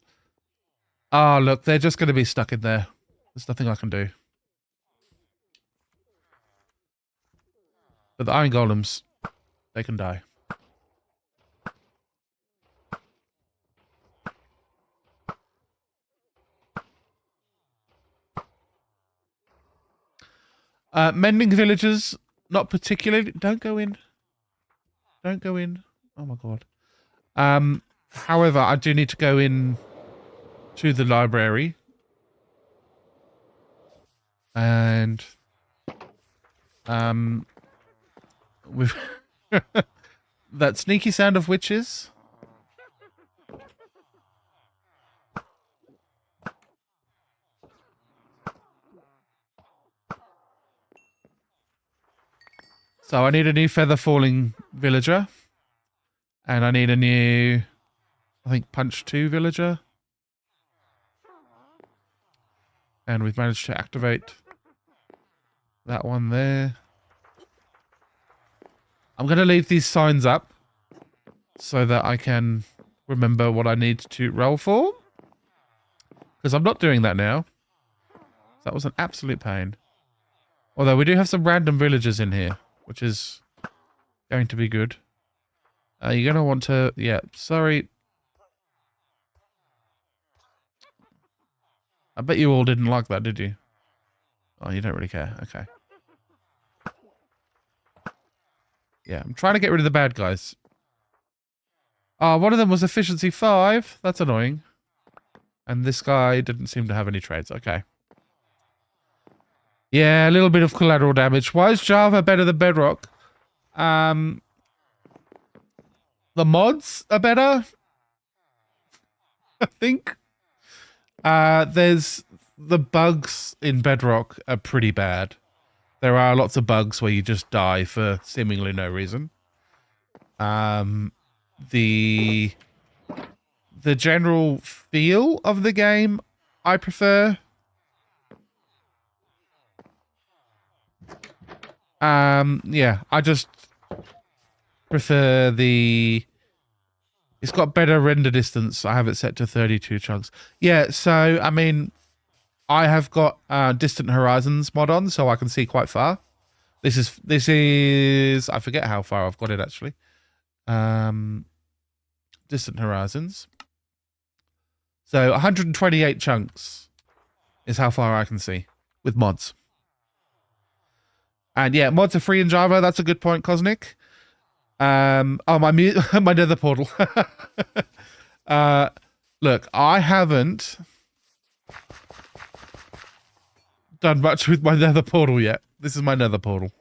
Ah, look, they're just going to be stuck in there. There's nothing I can do. But the iron golems, they can die. Mending villagers, not particularly. Don't go in. Don't go in. Oh my god. However, I do need to go in to the library. And with that sneaky sound of witches. So I need a new feather falling villager. And I need a new, I think, punch 2 villager. And we've managed to activate that one there. I'm going to leave these signs up so that I can remember what I need to roll for. Because I'm not doing that now. That was an absolute pain. Although we do have some random villagers in here, which is going to be good. You're going to want to... Yeah, sorry. I bet you all didn't like that, did you? Oh, you don't really care. Okay. Yeah, I'm trying to get rid of the bad guys. Oh, one of them was efficiency 5. That's annoying. And this guy didn't seem to have any trades. Okay. Yeah, a little bit of collateral damage. Why is Java better than Bedrock? The mods are better, I think. There's the bugs in Bedrock are pretty bad. There are lots of bugs where you just die for seemingly no reason. The general feel of the game, I prefer. Yeah, I just prefer the... It's got better render distance. I have it set to 32 chunks. Yeah, so, I mean, I have got Distant Horizons mod on, so I can see quite far. This is... I forget how far I've got it, actually. Distant Horizons. So, 128 chunks is how far I can see with mods. And yeah, mods are free in Java. That's a good point, Cosnick. Oh, my my nether portal. Look, I haven't done much with my nether portal yet. This is my nether portal.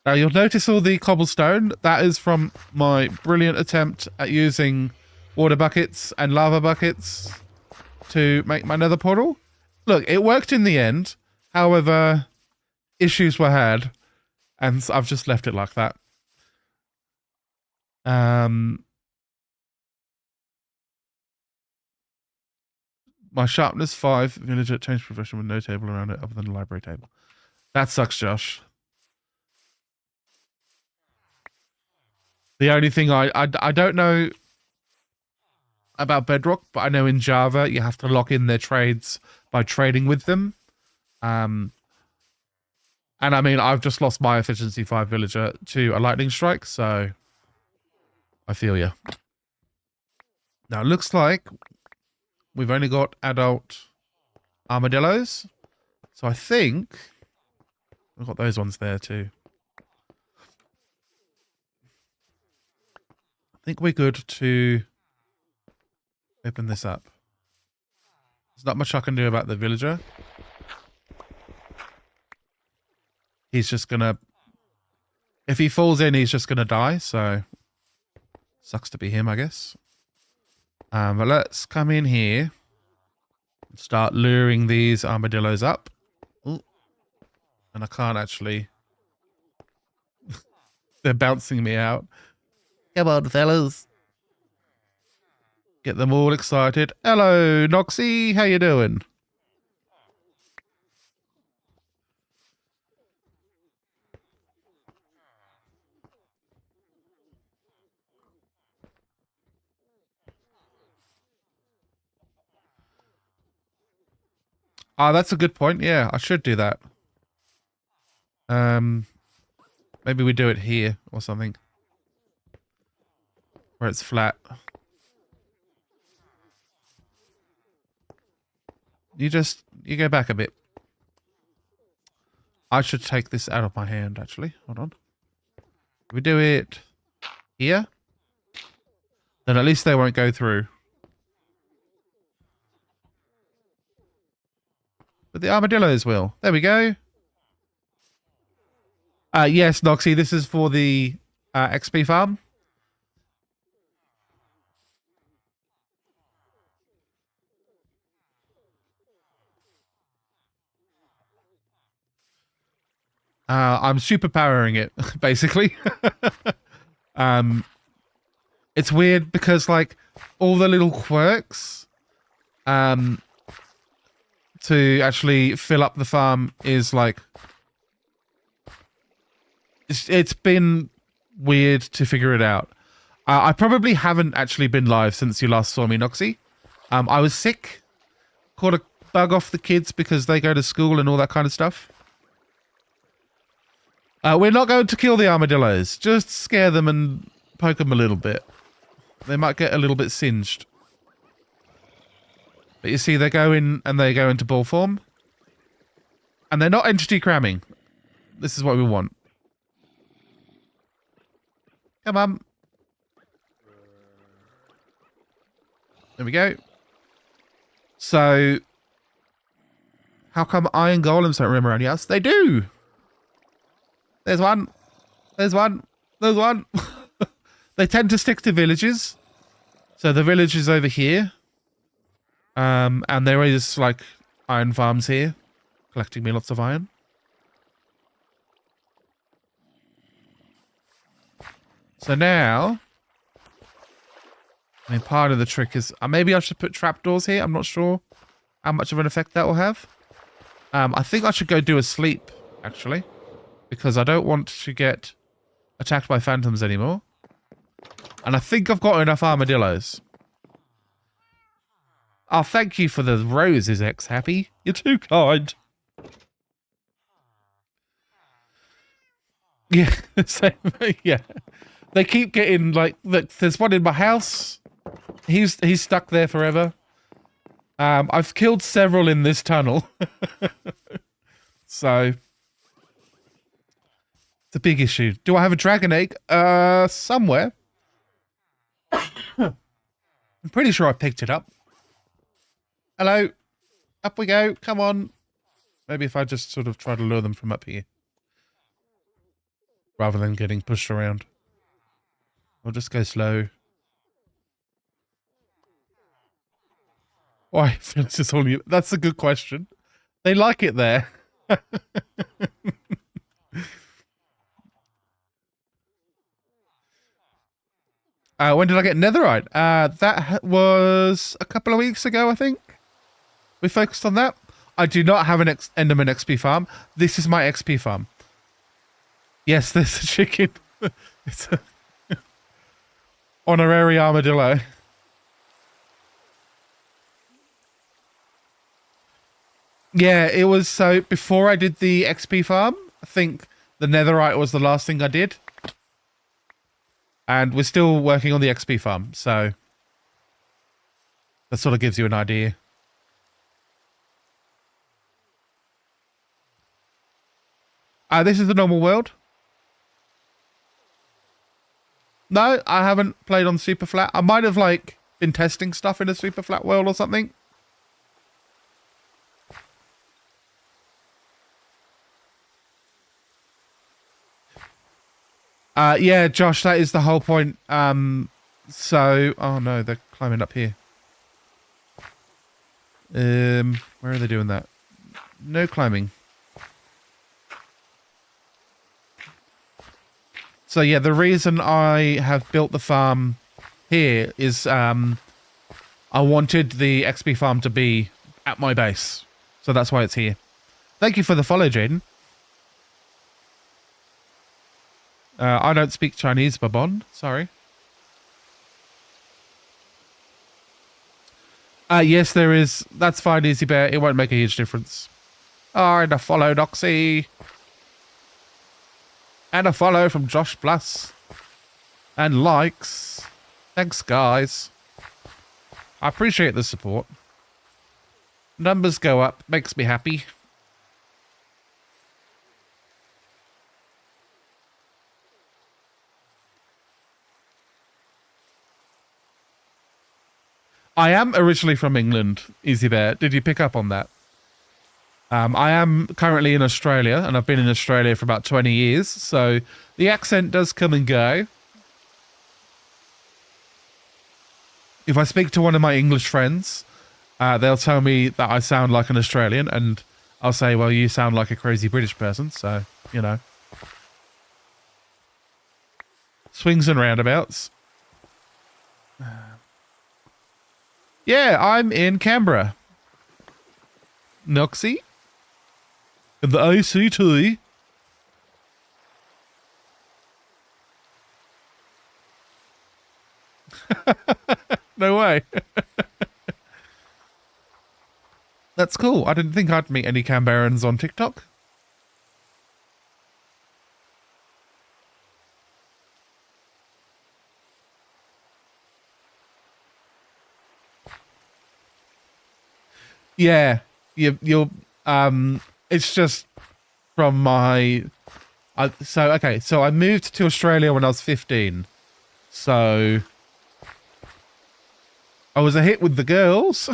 Now, you'll notice all the cobblestone. That is from my brilliant attempt at using water buckets and lava buckets to make my nether portal. Look, it worked in the end. However, issues were had. And I've just left it like that. My sharpness 5 villager changed profession with no table around it other than the library table. That sucks, Josh. The only thing I don't know about Bedrock, but I know in Java you have to lock in their trades by trading with them. And I mean, I've just lost my efficiency 5 villager to a lightning strike, so I feel you. Now, it looks like we've only got adult armadillos. So I think we've got those ones there too. I think we're good to open this up. There's not much I can do about the villager. He's just gonna... If he falls in, he's just gonna die, so... Sucks to be him, I guess. But let's come in here and start luring these armadillos up. Ooh. And I can't actually... They're bouncing me out. Come on, fellas. Get them all excited. Hello, Noxie. How you doing? Ah, that's a good point. Yeah, I should do that. Maybe we do it here or something. Where it's flat. You go back a bit. I should take this out of my hand, actually. Hold on. If we do it here, then at least they won't go through. But the armadillos will. There we go. Yes, Noxie, this is for the XP farm. I'm superpowering it, basically. It's weird because, like, all the little quirks to actually fill up the farm is, like... It's been weird to figure it out. I probably haven't actually been live since you last saw me, Noxie. I was sick. Caught a bug off the kids because they go to school and all that kind of stuff. We're not going to kill the armadillos. Just scare them and poke them a little bit. They might get a little bit singed. But you see, they go in and they go into ball form. And they're not entity cramming. This is what we want. Come on. There we go. So, how come iron golems don't roam around your house? They do! There's one. There's one. There's one. They tend to stick to villages. So the village is over here. And there is, like, iron farms here. Collecting me lots of iron. So now... I mean, part of the trick is... maybe I should put trapdoors here. I'm not sure how much of an effect that will have. I think I should go do a sleep, actually. Because I don't want to get attacked by phantoms anymore. And I think I've got enough armadillos. Oh, thank you for the roses, X-Happy. You're too kind. Yeah, same, yeah. They keep getting, like, look, there's one in my house. He's stuck there forever. I've killed several in this tunnel. So... it's a big issue. Do I have a dragon egg? Somewhere. I'm pretty sure I picked it up. Hello. Up we go. Come on. Maybe if I just sort of try to lure them from up here. Rather than getting pushed around. I'll just go slow. Why? It's just only... that's a good question. They like it there. When did I get netherite? That was a couple of weeks ago, I think. We focused on that. I do not have an Enderman XP farm. This is my XP farm. Yes, there's a chicken. It's a honorary armadillo. Yeah, it was so before I did the XP farm, I think the netherite was the last thing I did. And we're still working on the XP farm, so that sort of gives you an idea. This is the normal world. No, I haven't played on super flat. I might have, like, been testing stuff in a super flat world or something. Yeah, Josh, that is the whole point. So, oh no, they're climbing up here. Where are they doing that? No climbing. So yeah, the reason I have built the farm here is I wanted the XP farm to be at my base. So that's why it's here. Thank you for the follow, Jaden. I don't speak Chinese, Babon. Sorry. Yes, there is. That's fine, Easy Bear. It won't make a huge difference. And a follow, Noxie. And a follow from Josh Plus. And likes. Thanks, guys. I appreciate the support. Numbers go up. Makes me happy. I am originally from England, Easy Bear. Did you pick up on that? I am currently in Australia, and I've been in Australia for about 20 years, so the accent does come and go. If I speak to one of my English friends, they'll tell me that I sound like an Australian, and I'll say, well, you sound like a crazy British person, so, you know. Swings and roundabouts. Yeah, I'm in Canberra. Noxie. In the ACT. No way. That's cool. I didn't think I'd meet any Canberrans on TikTok. Yeah, you're it's just from my so I moved to Australia when I was 15. So I was a hit with the girls.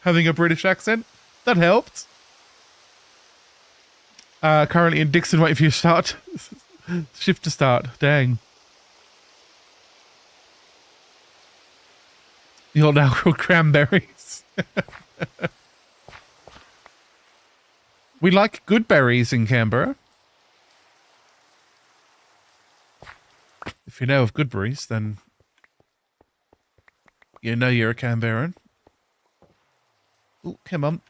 Having a British accent. That helped. Currently in Dixon, waiting for you to start. Shift to start. Dang. You're now called cranberries. We like good berries in Canberra. If you know of good berries, then you know you're a Canberran. Oh, come on.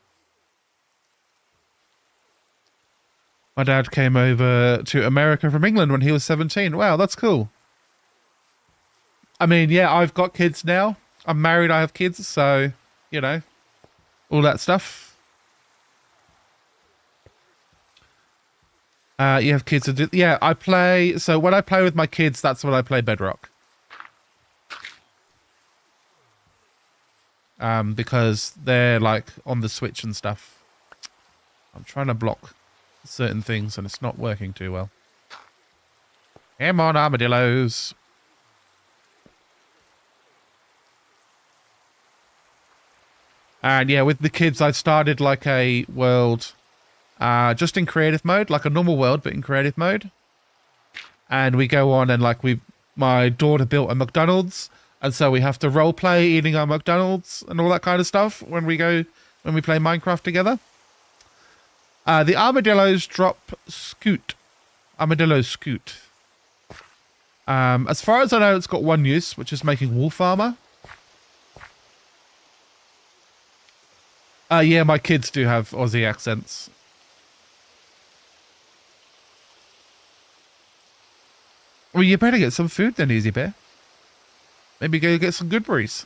My dad came over to America from England when he was 17. Wow, that's cool. I mean, yeah, I've got kids now. I'm married, I have kids, so, you know, all that stuff. You have kids to do... Yeah, I play... So when I play with my kids, that's when I play Bedrock. Because they're, like, on the Switch and stuff. I'm trying to block certain things, and it's not working too well. Come on, armadillos. And yeah, with the kids, I started like a world just in creative mode, like a normal world, but in creative mode. And we go on and like my daughter built a McDonald's. And so we have to role play eating our McDonald's and all that kind of stuff when we play Minecraft together. The armadillos drop scoot. Armadillo scoot. As far as I know, it's got one use, which is making wolf armor. Yeah, my kids do have Aussie accents. Well, you better get some food then, Easy Bear. Maybe go get some good berries.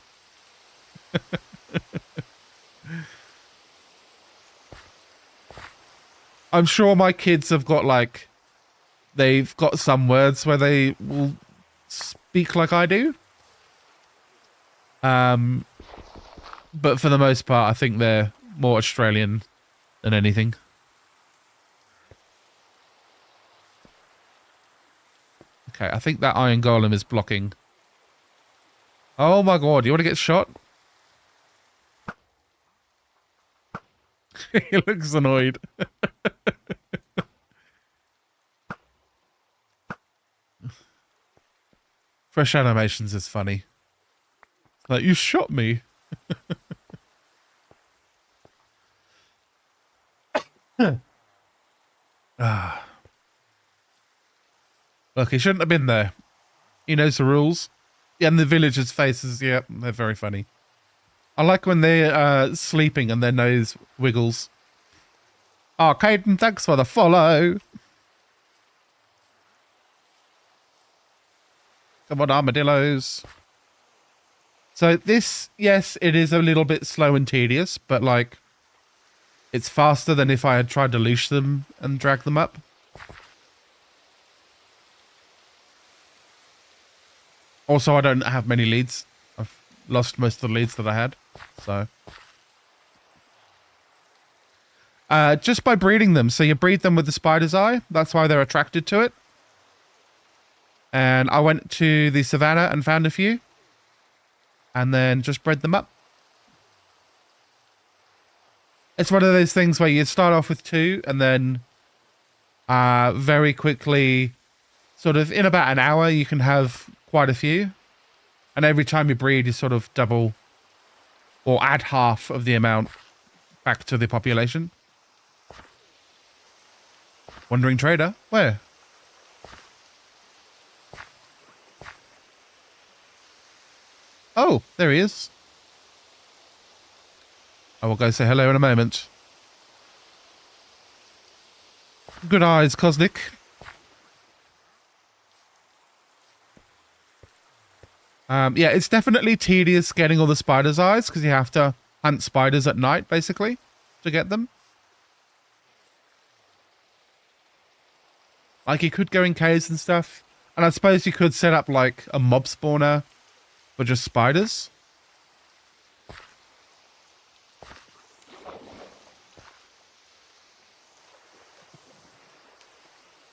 I'm sure my kids have got like, they've got some words where they will speak like I do. But for the most part, I think they're more Australian than anything. Okay, I think that iron golem is blocking. Oh my god, you want to get shot? He looks annoyed. Fresh Animations is funny. Like, you shot me. Look, he shouldn't have been there. He knows the rules. Yeah, and the villagers' faces, yeah, they're very funny. I like when they're sleeping and their nose wiggles. Oh, Caden, thanks for the follow. Come on, armadillos. So this, yes, it is a little bit slow and tedious, but like, it's faster than if I had tried to leash them and drag them up. Also, I don't have many leads. I've lost most of the leads that I had. So, just by breeding them. So you breed them with the spider's eye. That's why they're attracted to it. And I went to the savannah and found a few. And then just bred them up. It's one of those things where you start off with 2 and then very quickly, sort of in about an hour, you can have quite a few. And every time you breed, you sort of double or add half of the amount back to the population. Wandering trader? Where? Oh, there he is. I will go say hello in a moment. Good eyes, Cosnick. Yeah, it's definitely tedious getting all the spiders' eyes because you have to hunt spiders at night, basically, to get them. Like, you could go in caves and stuff. And I suppose you could set up, like, a mob spawner for just spiders.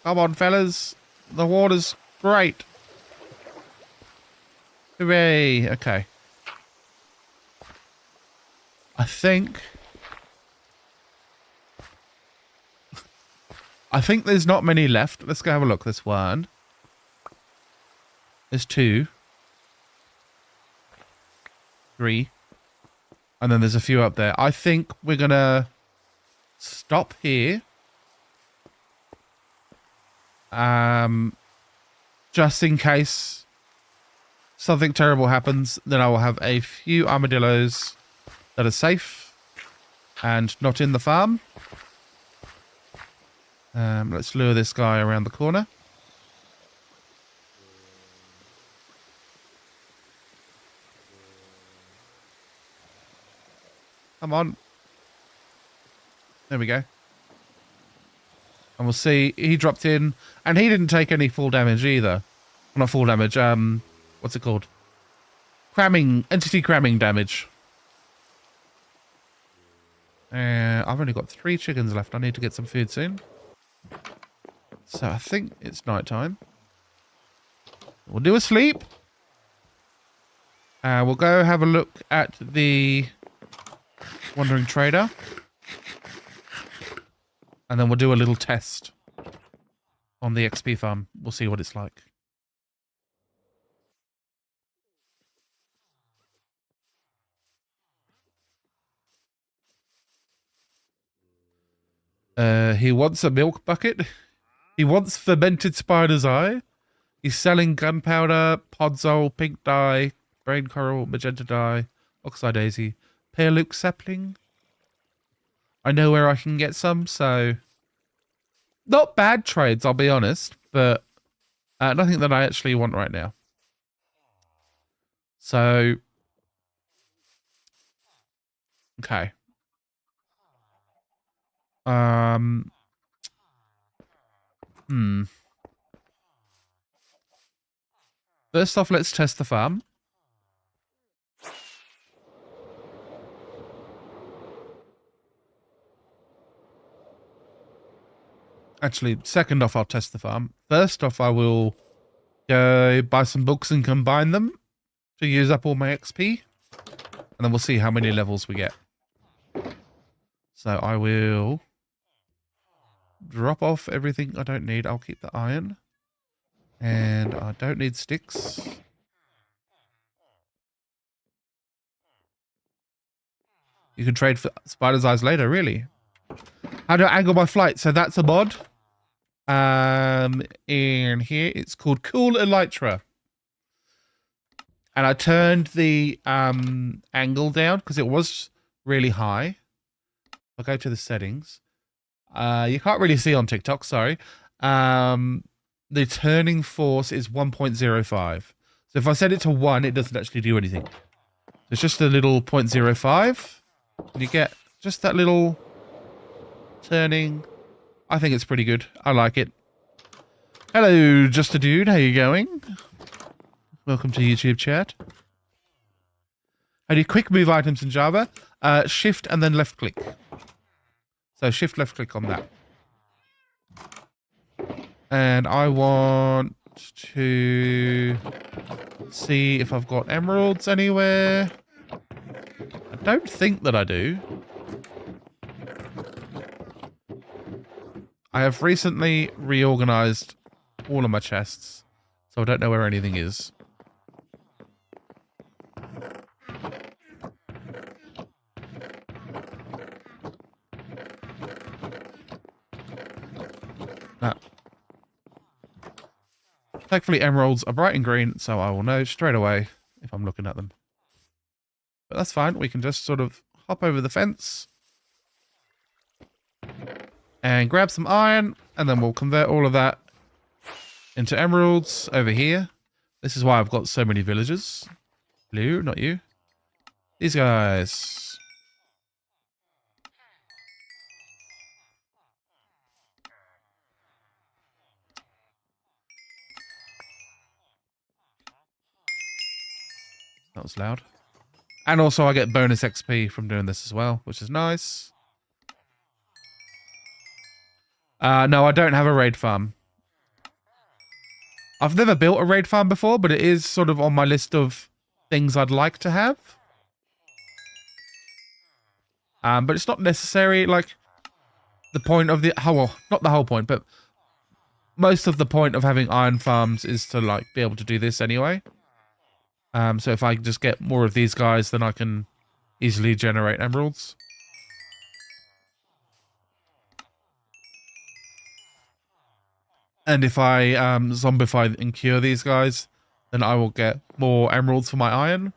Come on, fellas. The water's great. Hooray. Okay. I think there's not many left. Let's go have a look. There's 1. There's 2. 3. And then there's a few up there. I think we're going to stop here. Just in case something terrible happens, then I will have a few armadillos that are safe and not in the farm. Let's lure this guy around the corner. Come on. There we go. And we'll see, he dropped in, and he didn't take any full damage either. Well, not full damage, what's it called? Cramming, entity cramming damage. I've only got 3 chickens left. I need to get some food soon. So I think it's night time. We'll do a sleep. We'll go have a look at the Wandering Trader. And then we'll do a little test on the XP farm. We'll see what it's like. He wants a milk bucket. He wants fermented spider's eye. He's selling gunpowder, podzol, pink dye, brain coral, magenta dye, oxide daisy, pear luke sapling. I know where I can get some, so not bad trades, I'll be honest, but nothing that I actually want right now. So, okay. First off, let's test the farm. Actually, second off, I'll test the farm. First off, I will go buy some books and combine them to use up all my XP. And then we'll see how many levels we get. So I will drop off everything I don't need. I'll keep the iron. And I don't need sticks. You can trade for spider's eyes later, really. How do I angle my flight? So that's a mod. In here, it's called Cool Elytra. And I turned the angle down because it was really high. I'll go to the settings. You can't really see on TikTok, sorry. The turning force is 1.05. So if I set it to 1, it doesn't actually do anything. It's just a little 0.05. And you get just that little turning. I think it's pretty good. I like it. Hello, Just a Dude. How you going? Welcome to YouTube chat. I do quick move items in Java. Shift and then left click. So shift left click on that. And I want to see if I've got emeralds anywhere. I don't think that I do. I have recently reorganized all of my chests, so I don't know where anything is. Thankfully, emeralds are bright and green, so I will know straight away if I'm looking at them. But that's fine. We can just sort of hop over the fence and grab some iron, and then we'll convert all of that into emeralds over here. This is why I've got so many villagers. Blue, not you. These guys. That was loud. And also I get bonus XP from doing this as well, which is nice. No, I don't have a raid farm. I've never built a raid farm before, but it is sort of on my list of things I'd like to have. But it's not necessary, like, the point of the... well, not the whole point, but most of the point of having iron farms is to, like, be able to do this anyway. So if I just get more of these guys, then I can easily generate emeralds. And if I zombify and cure these guys, then I will get more emeralds for my iron.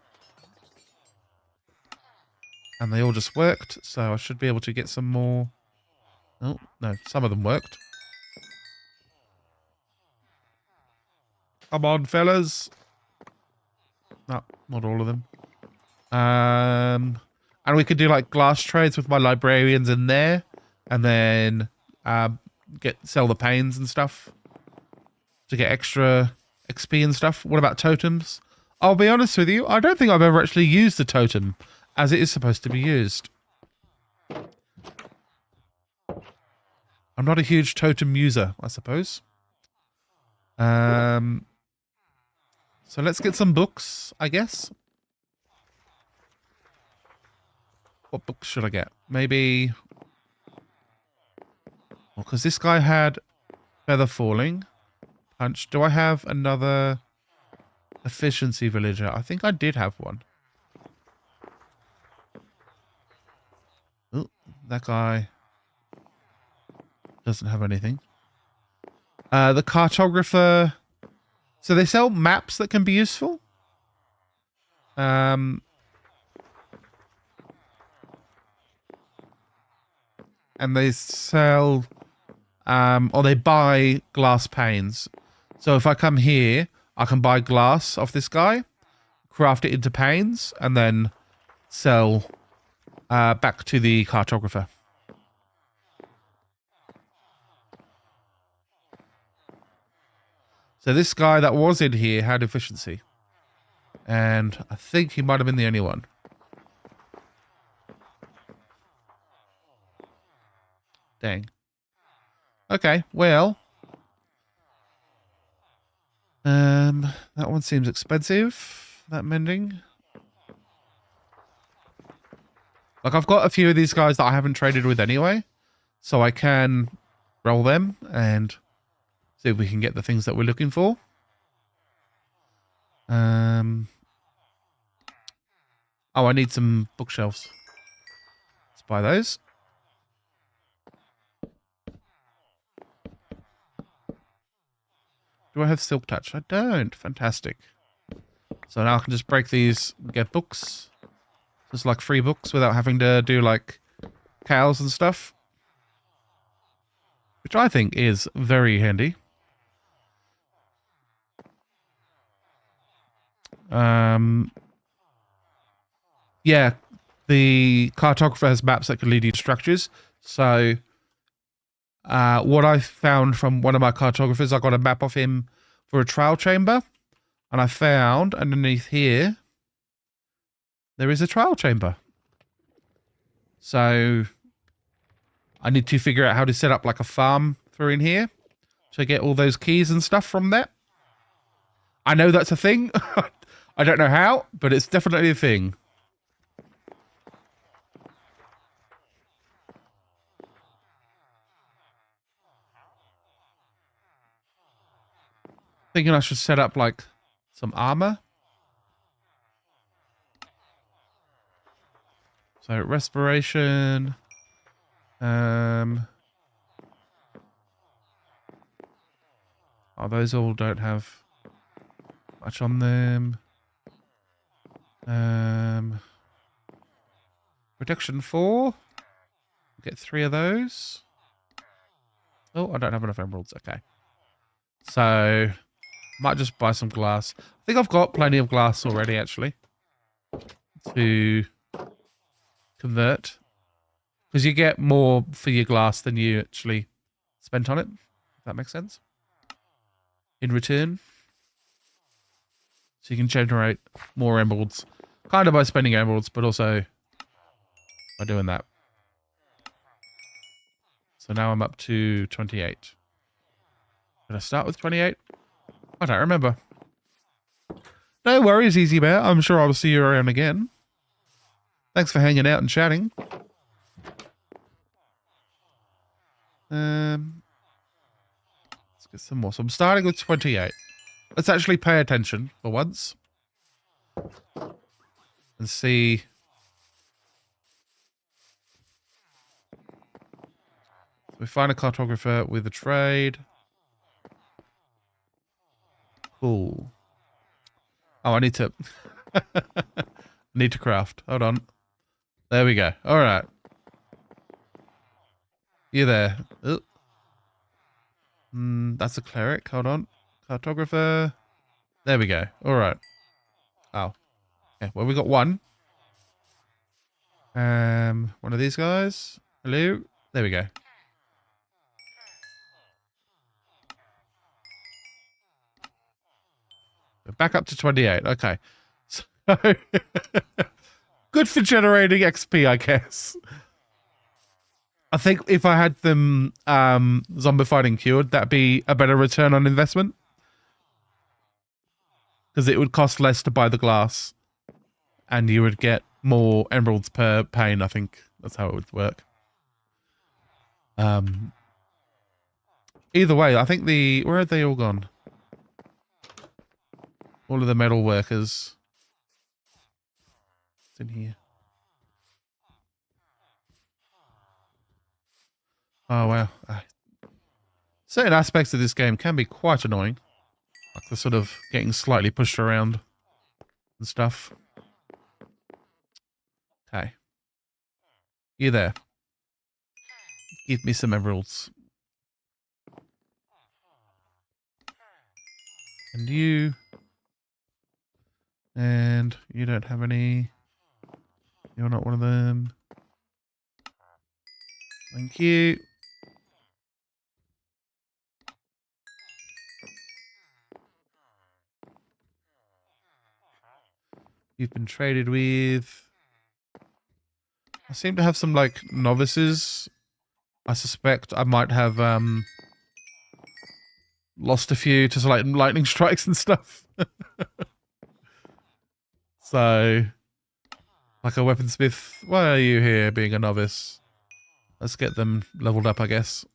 And they all just worked, so I should be able to get some more. Oh, no, some of them worked. Come on, fellas. No, not all of them. And we could do like glass trades with my librarians in there, and then sell the panes and stuff to get extra XP and stuff. What about totems? I'll be honest with you, I don't think I've ever actually used the totem as it is supposed to be used. I'm not a huge totem user, I suppose. So let's get some books, I guess. What books should I get? Maybe... well, because this guy had feather falling. Punch. Do I have another efficiency villager? I think I did have one. Oh, that guy doesn't have anything. The cartographer... so they sell maps that can be useful. And they sell... or they buy glass panes. So if I come here, I can buy glass off this guy, craft it into panes, and then sell back to the cartographer. So this guy that was in here had efficiency. And I think he might have been the only one. Dang. Okay, well. That one seems expensive, that mending. Like, I've got a few of these guys that I haven't traded with anyway. So I can roll them and see if we can get the things that we're looking for. Oh, I need some bookshelves. Let's buy those. Do I have silk touch? I don't. Fantastic. So now I can just break these and get books. Just like free books without having to do like cows and stuff. Which I think is very handy. Yeah, the cartographer has maps that can lead you to structures. So what I found from one of my cartographers, I got a map of him for a trial chamber. And I found underneath here, there is a trial chamber. So I need to figure out how to set up like a farm through in here to get all those keys and stuff from there. I know that's a thing. I don't know how, but it's definitely a thing. Thinking I should set up like some armor. So respiration. Oh, those all don't have much on them. Protection 4. Get 3 of those. Oh, I don't have enough emeralds. Okay. So, might just buy some glass. I think I've got plenty of glass already, actually, to convert. Because you get more for your glass than you actually spent on it. If that makes sense. In return. So you can generate more emeralds. Kind of by spending emeralds, but also by doing that. So now I'm up to 28. Did I start with 28? I don't remember. No worries, Easy Bear. I'm sure I'll see you around again. Thanks for hanging out and chatting. Let's get some more. So I'm starting with 28. Let's actually pay attention for once. And see. We find a cartographer with a trade. Cool. Oh, I need to... I need to craft. Hold on. There we go. All right. You there. Oh. That's a cleric. Hold on. Cartographer. There we go. All right. Oh. Okay. Well, we got one. One of these guys. Hello. There we go. We're back up to 28. Okay. So good for generating XP, I guess. I think if I had them zombified and cured, that'd be a better return on investment. Because it would cost less to buy the glass. And you would get more emeralds per pane, I think. That's how it would work. Either way, I think the... Where are they all gone? All of the metal workers. It's in here. Oh, wow. Certain aspects of this game can be quite annoying. Like the sort of getting slightly pushed around and stuff. Okay. You there. Give me some emeralds. And you. And you don't have any. You're not one of them. Thank you. You've been traded with. I seem to have some like novices. I suspect I might have lost a few to like lightning strikes and stuff. So, like a weaponsmith, why are you here being a novice? Let's get them leveled up, I guess.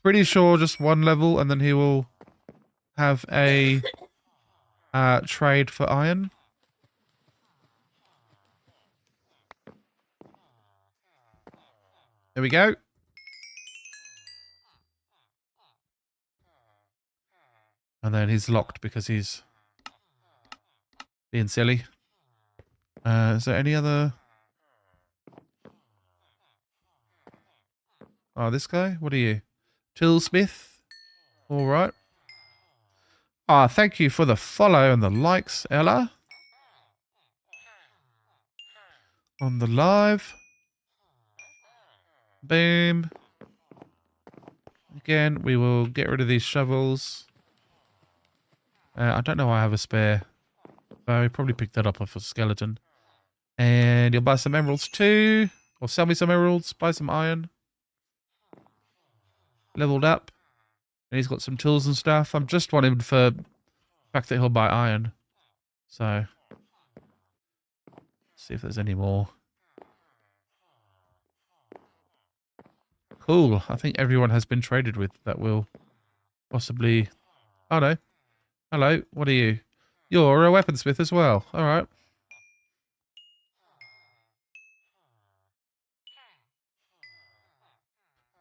Pretty sure just one level and then he will have a trade for iron. There we go. And then he's locked because he's being silly. Is there any other... Oh, this guy? What are you? Tillsmith? All right. Ah, thank you for the follow and the likes, Ella. On the live. Boom. Again, we will get rid of these shovels. I don't know why I have a spare. I probably picked that up off a skeleton. And you'll buy some emeralds too. Or sell me some emeralds. Buy some iron. Leveled up. And he's got some tools and stuff. I'm just wanting for the fact that he'll buy iron. So, see if there's any more. Cool. I think everyone has been traded with that will possibly... Oh no. Hello. What are you? You're a weaponsmith as well. Alright.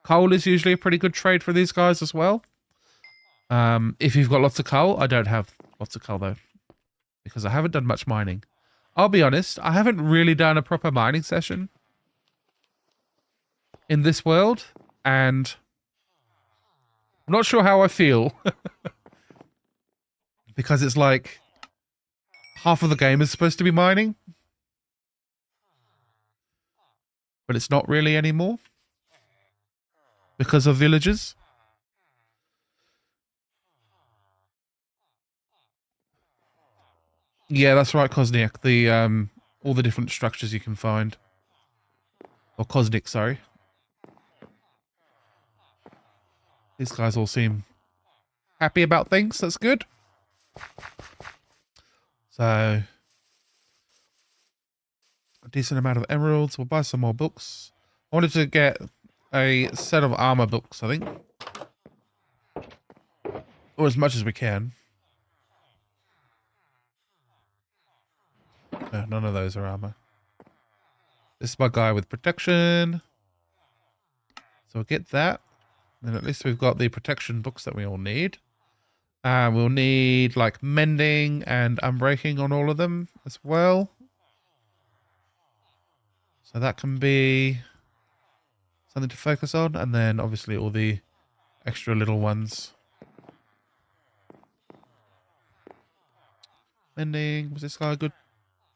Coal is usually a pretty good trade for these guys as well. If you've got lots of coal. I don't have lots of coal though, because I haven't done much mining. I'll be honest, I haven't really done a proper mining session in this world, and I'm not sure how I feel. Because it's like half of the game is supposed to be mining, but it's not really anymore because of villagers. Yeah, that's right, Kosniak. The all the different structures you can find. Or Kosnik, sorry. These guys all seem happy about things. That's good. So, a decent amount of emeralds. We'll buy some more books. I wanted to get a set of armor books, I think. Or as much as we can. No, none of those are armor. This is my guy with protection. So we'll get that. Then at least we've got the protection books that we all need. We'll need like mending and unbreaking on all of them as well. So that can be something to focus on. And then obviously all the extra little ones. Mending. Was this guy a good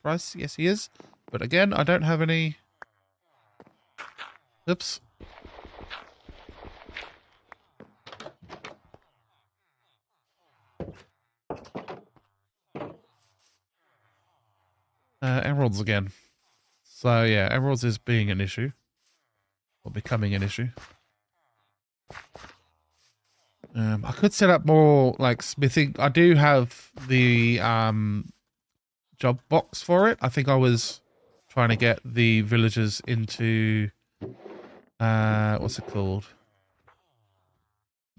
price? Yes, he is. But again, I don't have any... Oops. Emeralds again. So yeah, emeralds is being an issue. Or becoming an issue. I could set up more like smithing. I do have the job box for it. I think I was trying to get the villagers into what's it called?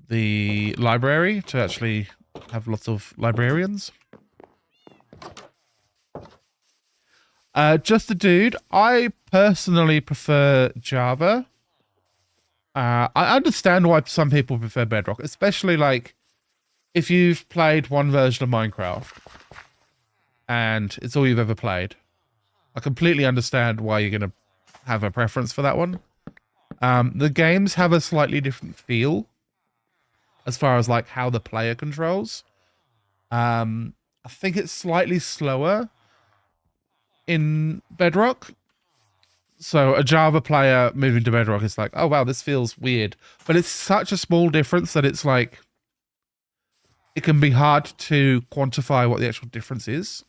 The library to actually have lots of librarians. Just a dude. I personally prefer Java. I understand why some people prefer Bedrock, especially like if you've played one version of Minecraft and it's all you've ever played. I completely understand why you're going to have a preference for that one. The games have a slightly different feel as far as like how the player controls. I think it's slightly slower in Bedrock. So a Java player moving to Bedrock is like, oh wow, this feels weird. But it's such a small difference that it's like, it can be hard to quantify what the actual difference is.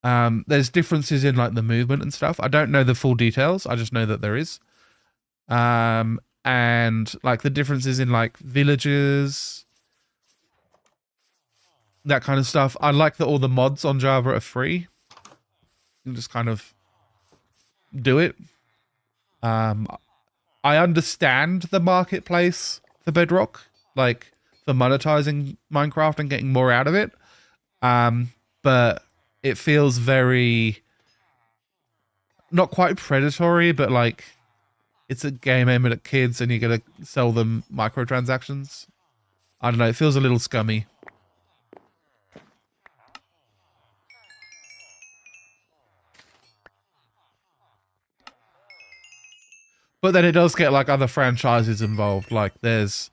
There's differences in like the movement and stuff. I don't know the full details. I just know that there is. And like the differences in like villages, that kind of stuff. I like that all the mods on Java are free. You can just kind of do it. I understand the marketplace for Bedrock, like for monetizing Minecraft and getting more out of it. But it feels very, not quite predatory, but like it's a game aimed at kids and you're going to sell them microtransactions. I don't know. It feels a little scummy. But then it does get like other franchises involved. Like there's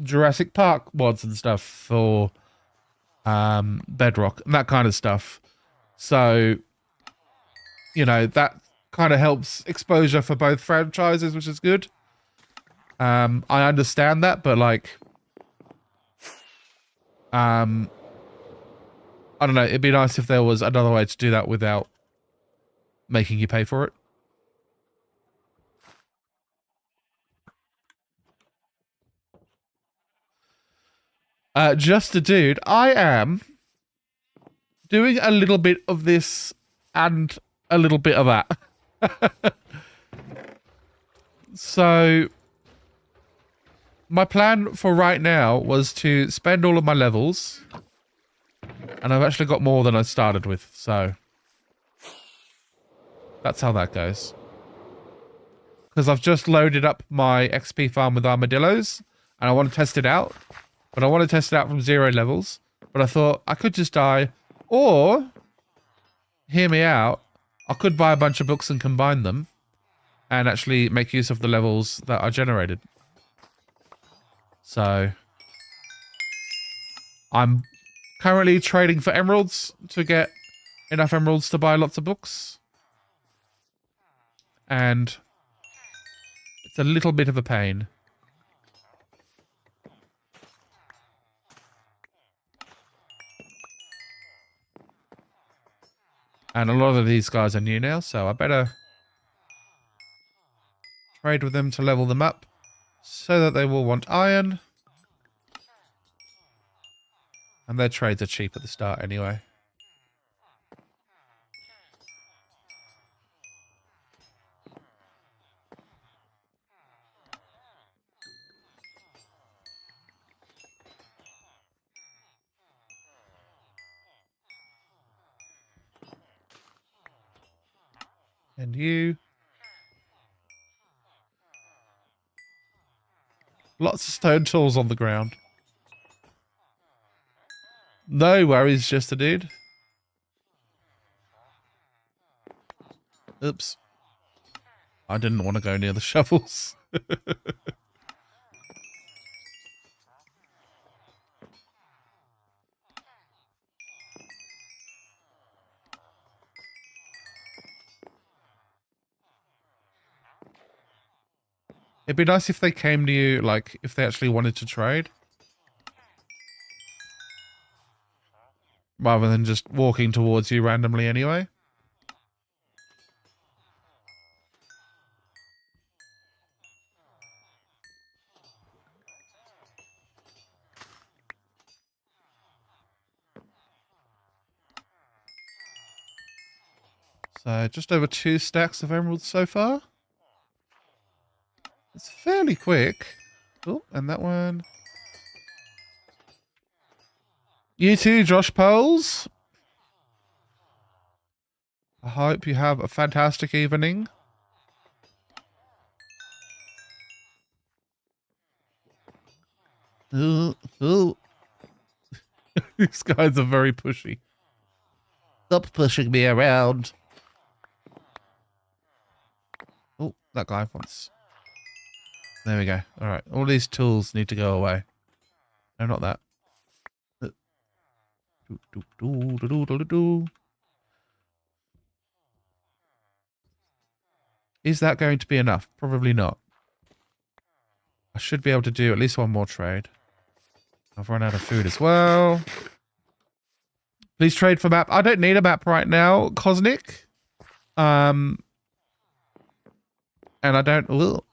Jurassic Park mods and stuff for Bedrock and that kind of stuff. So, you know, that kind of helps exposure for both franchises, which is good. I understand that, but like, I don't know. It'd be nice if there was another way to do that without making you pay for it. Just a dude. I am doing a little bit of this and a little bit of that. So my plan for right now was to spend all of my levels, and I've actually got more than I started with, so that's how that goes. Because I've just loaded up my XP farm with armadillos, and I want to test it out, but I want to test it out from 0 levels, but I thought I could just die, or, hear me out, I could buy a bunch of books and combine them, and actually make use of the levels that I generated. So I'm currently trading for emeralds to get enough emeralds to buy lots of books. And it's a little bit of a pain. And a lot of these guys are new now, so I better trade with them to level them up so that they will want iron. And their trades are cheap at the start anyway. And you. Lots of stone tools on the ground. No worries, just a dude. Oops. I didn't want to go near the shovels. It'd be nice if they came to you, like, if they actually wanted to trade. Rather than just walking towards you randomly anyway. So, just over 2 stacks of emeralds so far. It's fairly quick. Oh, and that one. You too, Josh Poles. I hope you have a fantastic evening. Ooh, ooh. These guys are very pushy. Stop pushing me around. Oh, that guy wants. There we go. All right. All these tools need to go away. No, not that. Is that going to be enough? Probably not. I should be able to do at least one more trade. I've run out of food as well. Please trade for map. I don't need a map right now, Cosnick. And I don't... Ugh.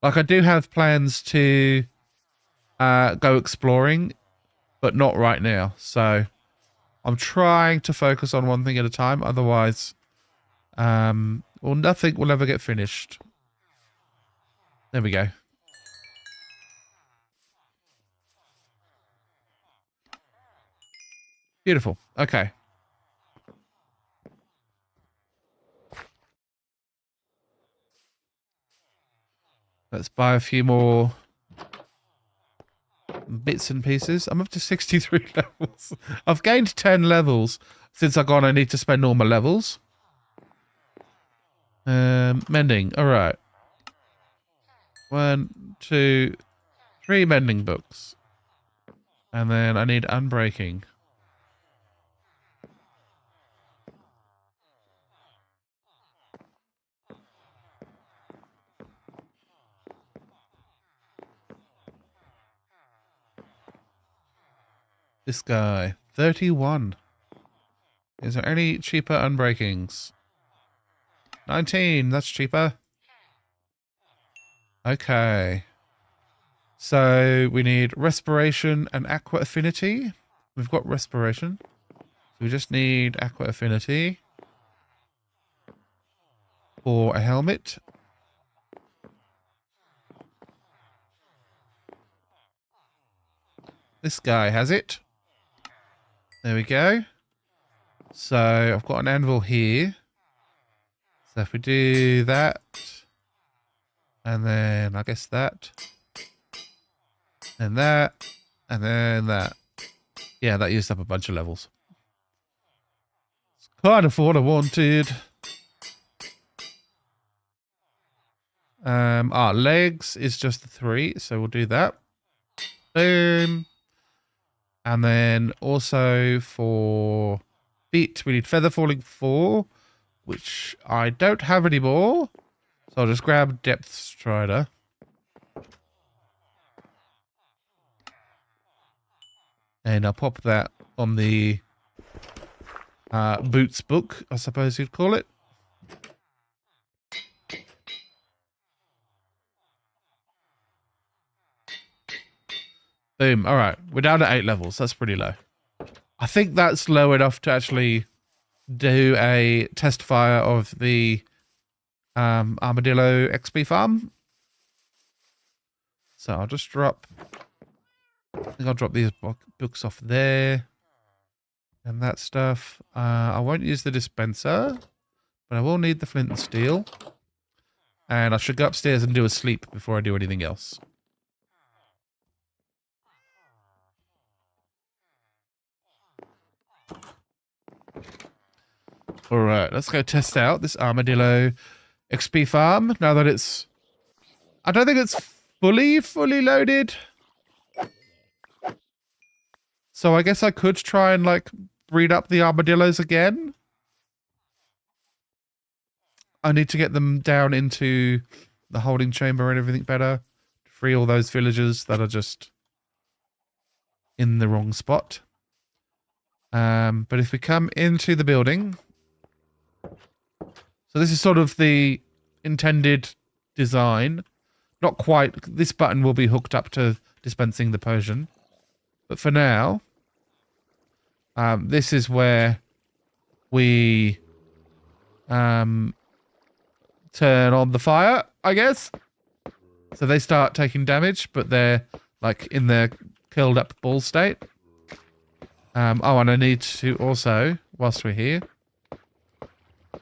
Like, I do have plans to go exploring, but not right now. So, I'm trying to focus on one thing at a time. Otherwise, well, nothing will ever get finished. There we go. Beautiful. Okay. Let's buy a few more bits and pieces. I'm up to 63 levels. I've gained 10 levels since I've gone. I need to spend all my levels. Mending. All right. 1, 2, 3 mending books. And then I need unbreaking. This guy, 31. Is there any cheaper unbreakings? 19, that's cheaper. Okay. So we need respiration and aqua affinity. We've got respiration. We just need aqua affinity for a helmet. This guy has it. There we go. So I've got an anvil here. So if we do that, and then I guess that, and that, and then that. Yeah, that used up a bunch of levels. It's kind of what I wanted. Legs is just the 3, so we'll do that. Boom. And then also for feet, we need feather falling 4, which I don't have anymore. So I'll just grab depth strider. And I'll pop that on the boots book, I suppose you'd call it. Boom. All right. We're down to 8 levels. That's pretty low. I think that's low enough to actually do a test fire of the armadillo XP farm. So I'll just drop... I think I'll drop these books off there. And that stuff. I won't use the dispenser, but I will need the flint and steel. And I should go upstairs and do a sleep before I do anything else. Alright, let's go test out this armadillo XP farm now that it's... I don't think it's fully loaded. So I guess I could try and like breed up the armadillos again. I need to get them down into the holding chamber and everything better. To free all those villagers that are just in the wrong spot. But if we come into the building... So this is sort of the intended design. Not quite. This button will be hooked up to dispensing the potion. But for now, this is where we turn on the fire, I guess. So they start taking damage, but they're like in their curled up ball state. Oh, and I need to also, whilst we're here,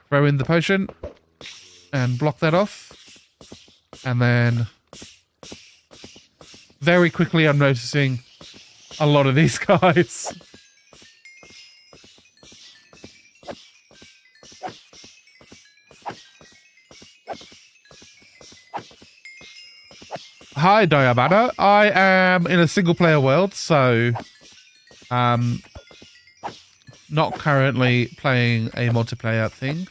throw in the potion and block that off. And then very quickly I'm noticing a lot of these guys. Hi, Diabana. I am in a single player world, so not currently playing a multiplayer thing.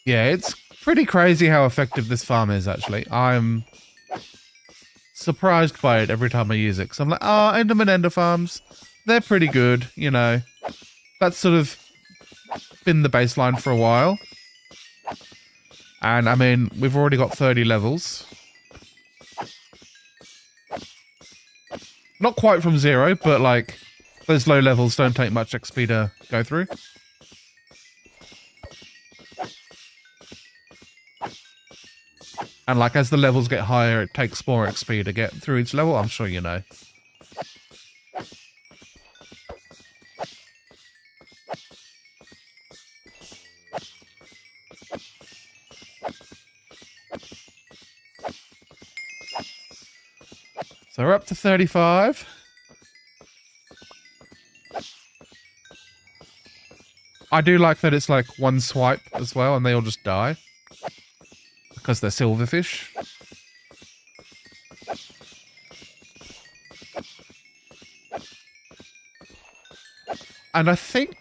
Yeah, it's pretty crazy how effective this farm is, actually. I'm surprised by it every time I use it. Because I'm like, oh, Enderman Ender farms, they're pretty good, you know. That's sort of been the baseline for a while. And, I mean, we've already got 30 levels. Not quite from 0, but, like, those low levels don't take much XP to go through. And like as the levels get higher, it takes more XP to get through each level. I'm sure you know. So we're up to 35. I do like that it's like one swipe as well and they all just die. Because they're silverfish. And I think,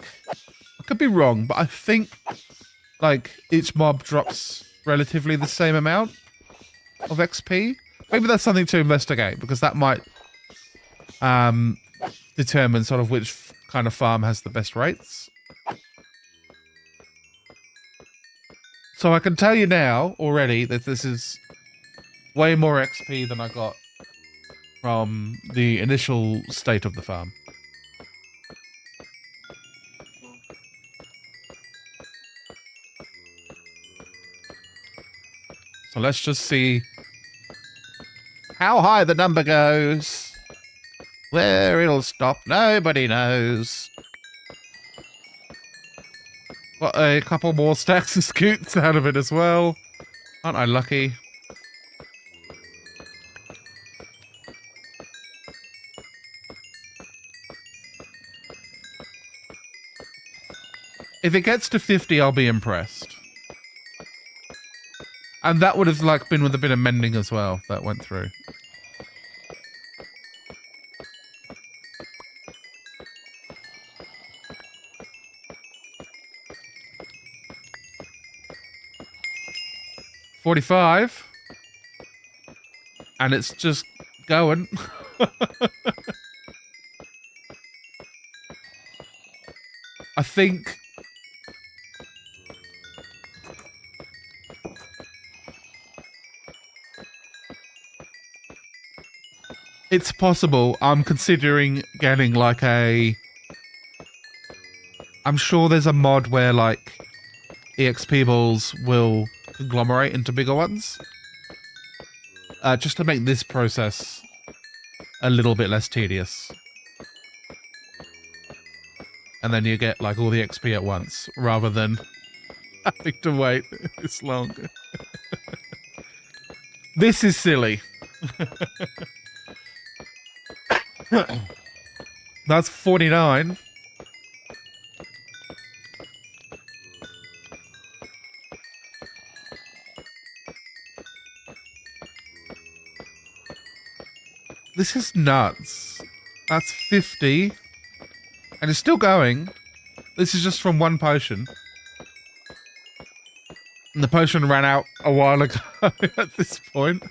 I could be wrong, but I think like each mob drops relatively the same amount of XP. Maybe that's something to investigate because that might determine sort of which kind of farm has the best rates. So I can tell you now already that this is way more XP than I got from the initial state of the farm. So let's just see how high the number goes. Where it'll stop, nobody knows. Got a couple more stacks of scoots out of it as well. Aren't I lucky? If it gets to 50, I'll be impressed. And that would have like been with a bit of mending as well that went through. $45. And it's just going. I think it's possible. I'm considering getting like a... I'm sure there's a mod where like EXP balls will conglomerate into bigger ones. Just to make this process a little bit less tedious. And then you get like all the XP at once rather than having to wait this long. This is silly. That's 49. This is nuts. That's 50. And it's still going. This is just from one potion. And the potion ran out a while ago at this point.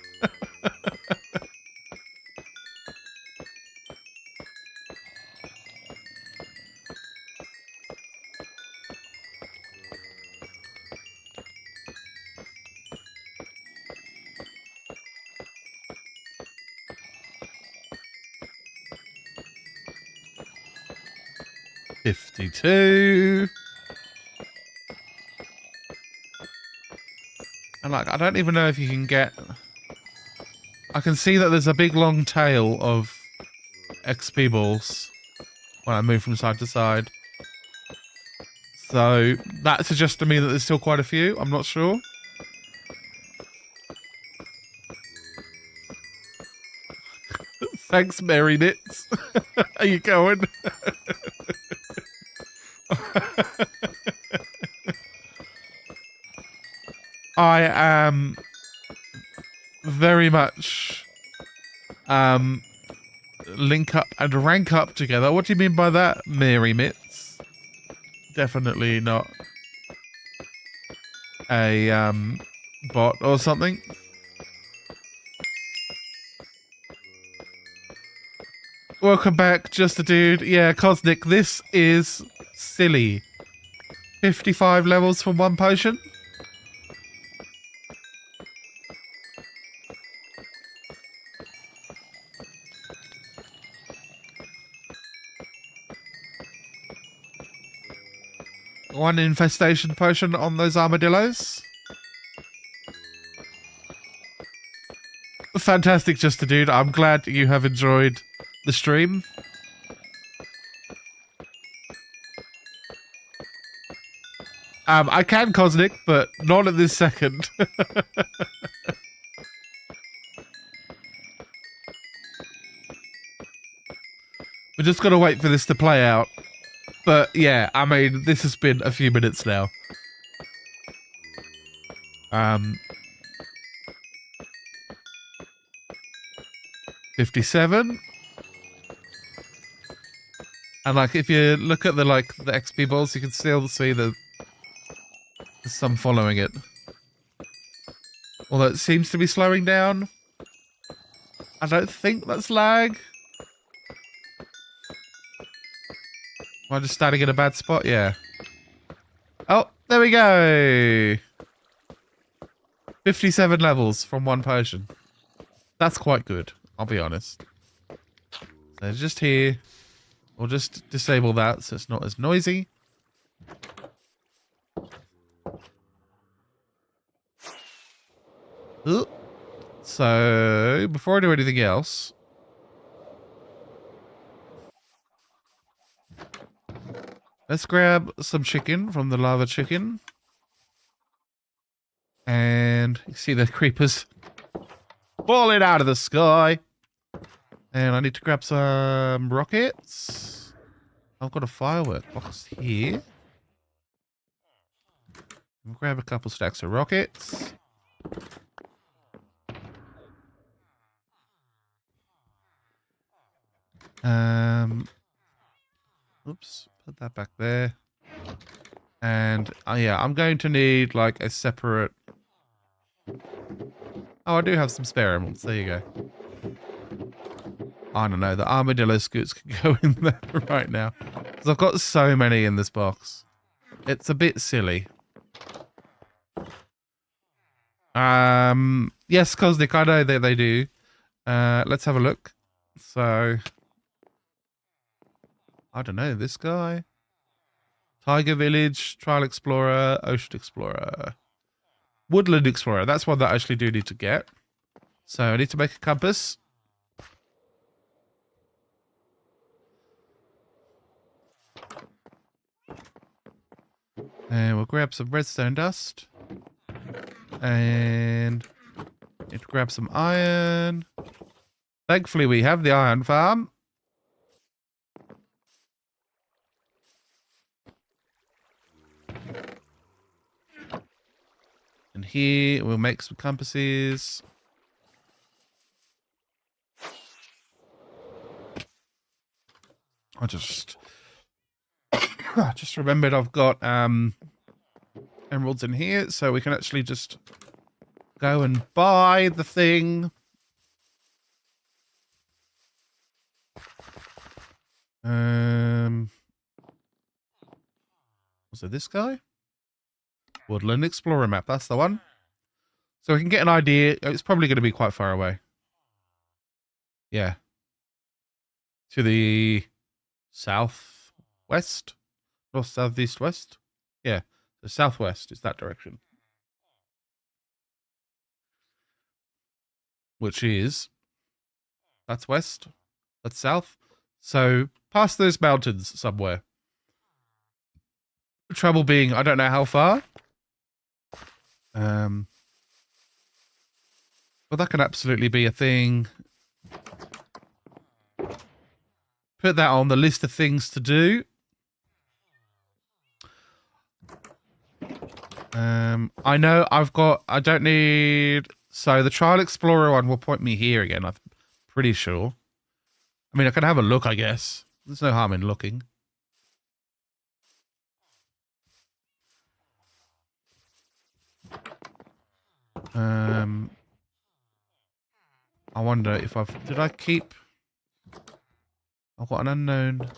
$52. And like, I don't even know if you can get... I can see that there's a big long tail of XP balls when I move from side to side. So that suggests to me that there's still quite a few. I'm not sure. Thanks, Mary Knits. How you going? I am very much link up and rank up together. What do you mean by that, Mary Mitts? Definitely not a bot or something. Welcome back, Just a Dude. Yeah, Cosmic, this is silly. 55 levels from one potion? One infestation potion on those armadillos. Fantastic, Just a Dude. I'm glad you have enjoyed the stream. I can Cosmic, but not at this second. We're just gonna wait for this to play out. But yeah, I mean, this has been a few minutes now. 57. And like, if you look at the XP balls, you can still see there's some following it. Although it seems to be slowing down. I don't think that's lag. Am I just standing in a bad spot? Yeah. Oh, there we go. 57 levels from one potion. That's quite good, I'll be honest. So just here. We'll just disable that so it's not as noisy. Ooh. So, before I do anything else, let's grab some chicken from the lava chicken. And you see the creepers falling out of the sky. And I need to grab some rockets. I've got a firework box here. I'll grab a couple stacks of rockets. Oops, put that back there. And yeah, I'm going to need like a separate. Oh, I do have some spare emeralds. There you go. I don't know. The armadillo scoots can go in there right now. Because I've got so many in this box. It's a bit silly. Yes, Cosmic, I know that they do. Let's have a look. So, I don't know, this guy. Tiger Village, Trial Explorer, Ocean Explorer. Woodland Explorer, that's one that I actually do need to get. So I need to make a compass. And we'll grab some redstone dust. And need to grab some iron. Thankfully we have the iron farm. And here we'll make some compasses. I just remembered I've got emeralds in here, so we can actually just go and buy the thing. Was it this guy? Woodland Explorer map, that's the one. So we can get an idea. It's probably going to be quite far away. Yeah. To the southwest? North, south, east, west? Yeah. The southwest is that direction. Which is... That's west. That's south. So, past those mountains somewhere. The trouble being, I don't know how far. But that can absolutely be a thing. Put that on the list of things to do. I know I don't need... So the Trial Explorer one will point me here again, I'm pretty sure. I mean, I can have a look, I guess. There's no harm in looking. I wonder if did I keep... I've got an unknown...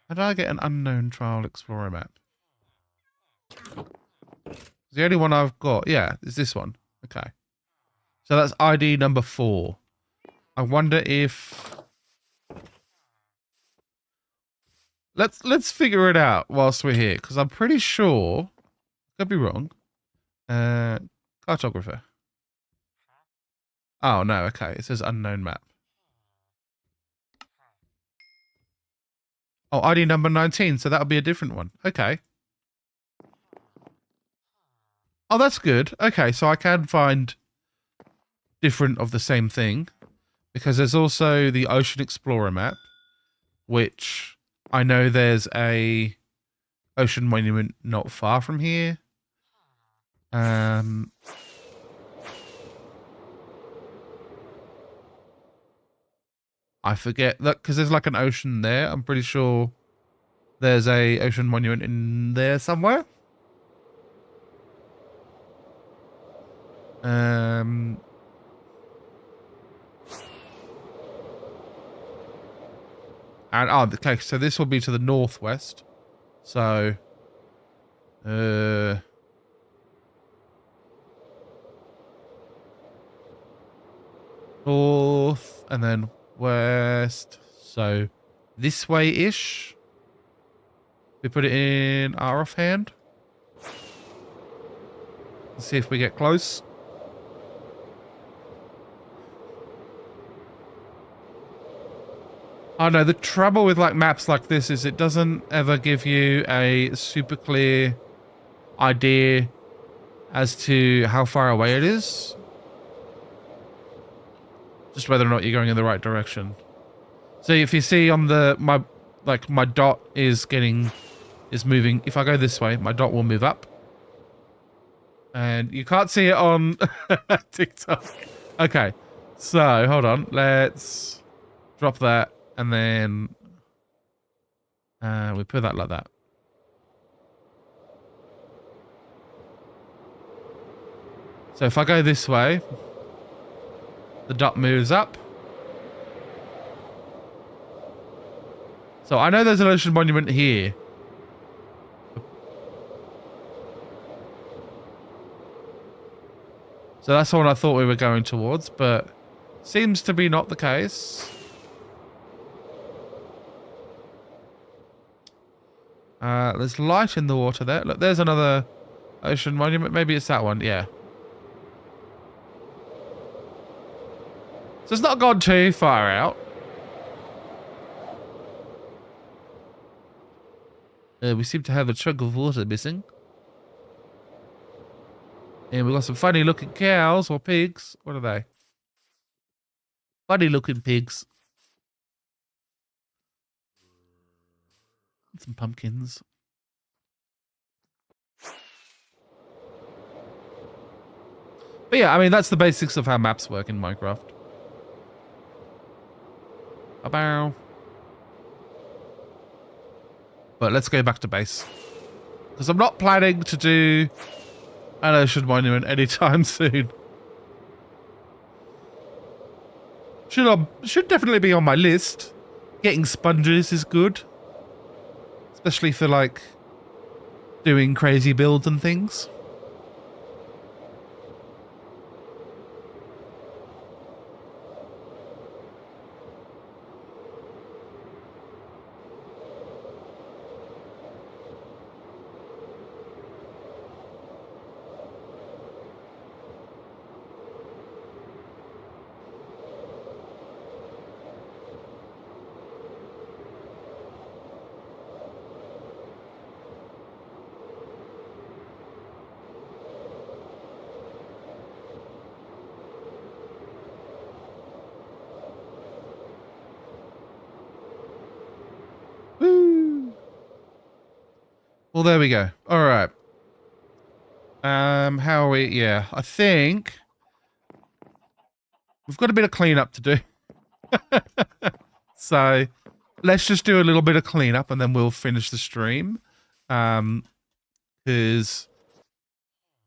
How did I get an unknown Trial Explorer map? The only one I've got, yeah, is this one. Okay. So that's ID number 4. I wonder if... Let's figure it out whilst we're here, because I'm pretty sure... Could be wrong. Cartographer. Oh, no, okay. It says unknown map. Oh, ID number 19, so that'll be a different one. Okay. Oh, that's good. Okay, so I can find different of the same thing. Because there's also the Ocean Explorer map, which I know there's a ocean monument not far from here. I forget that because there's like an ocean there. I'm pretty sure there's a ocean monument in there somewhere. And okay, so this will be to the northwest. So north and then west. So this way-ish. We put it in our offhand. Let's see if we get close. Oh no, the trouble with like maps like this is it doesn't ever give you a super clear idea as to how far away it is. Just whether or not you're going in the right direction. So if you see on the my dot is moving. If I go this way, my dot will move up. And you can't see it on TikTok. Okay. So hold on. Let's drop that. And then we put that like that. So if I go this way, the dot moves up. So I know there's an ocean monument here. So that's the one I thought we were going towards, but seems to be not the case. There's light in the water there. Look, there's another ocean monument. Maybe it's that one. Yeah. So it's not gone too far out. We seem to have a chunk of water missing. And we've got some funny looking cows or pigs. What are they? Funny looking pigs. Some pumpkins. But yeah, I mean, that's the basics of how maps work in Minecraft. Bow. But let's go back to base. Because I'm not planning to do an ocean monument anytime soon. Should definitely be on my list. Getting sponges is good. Especially for like doing crazy builds and things. Well, there we go. All right. How are we? Yeah, I think we've got a bit of cleanup to do. So let's just do a little bit of cleanup and then we'll finish the stream. Because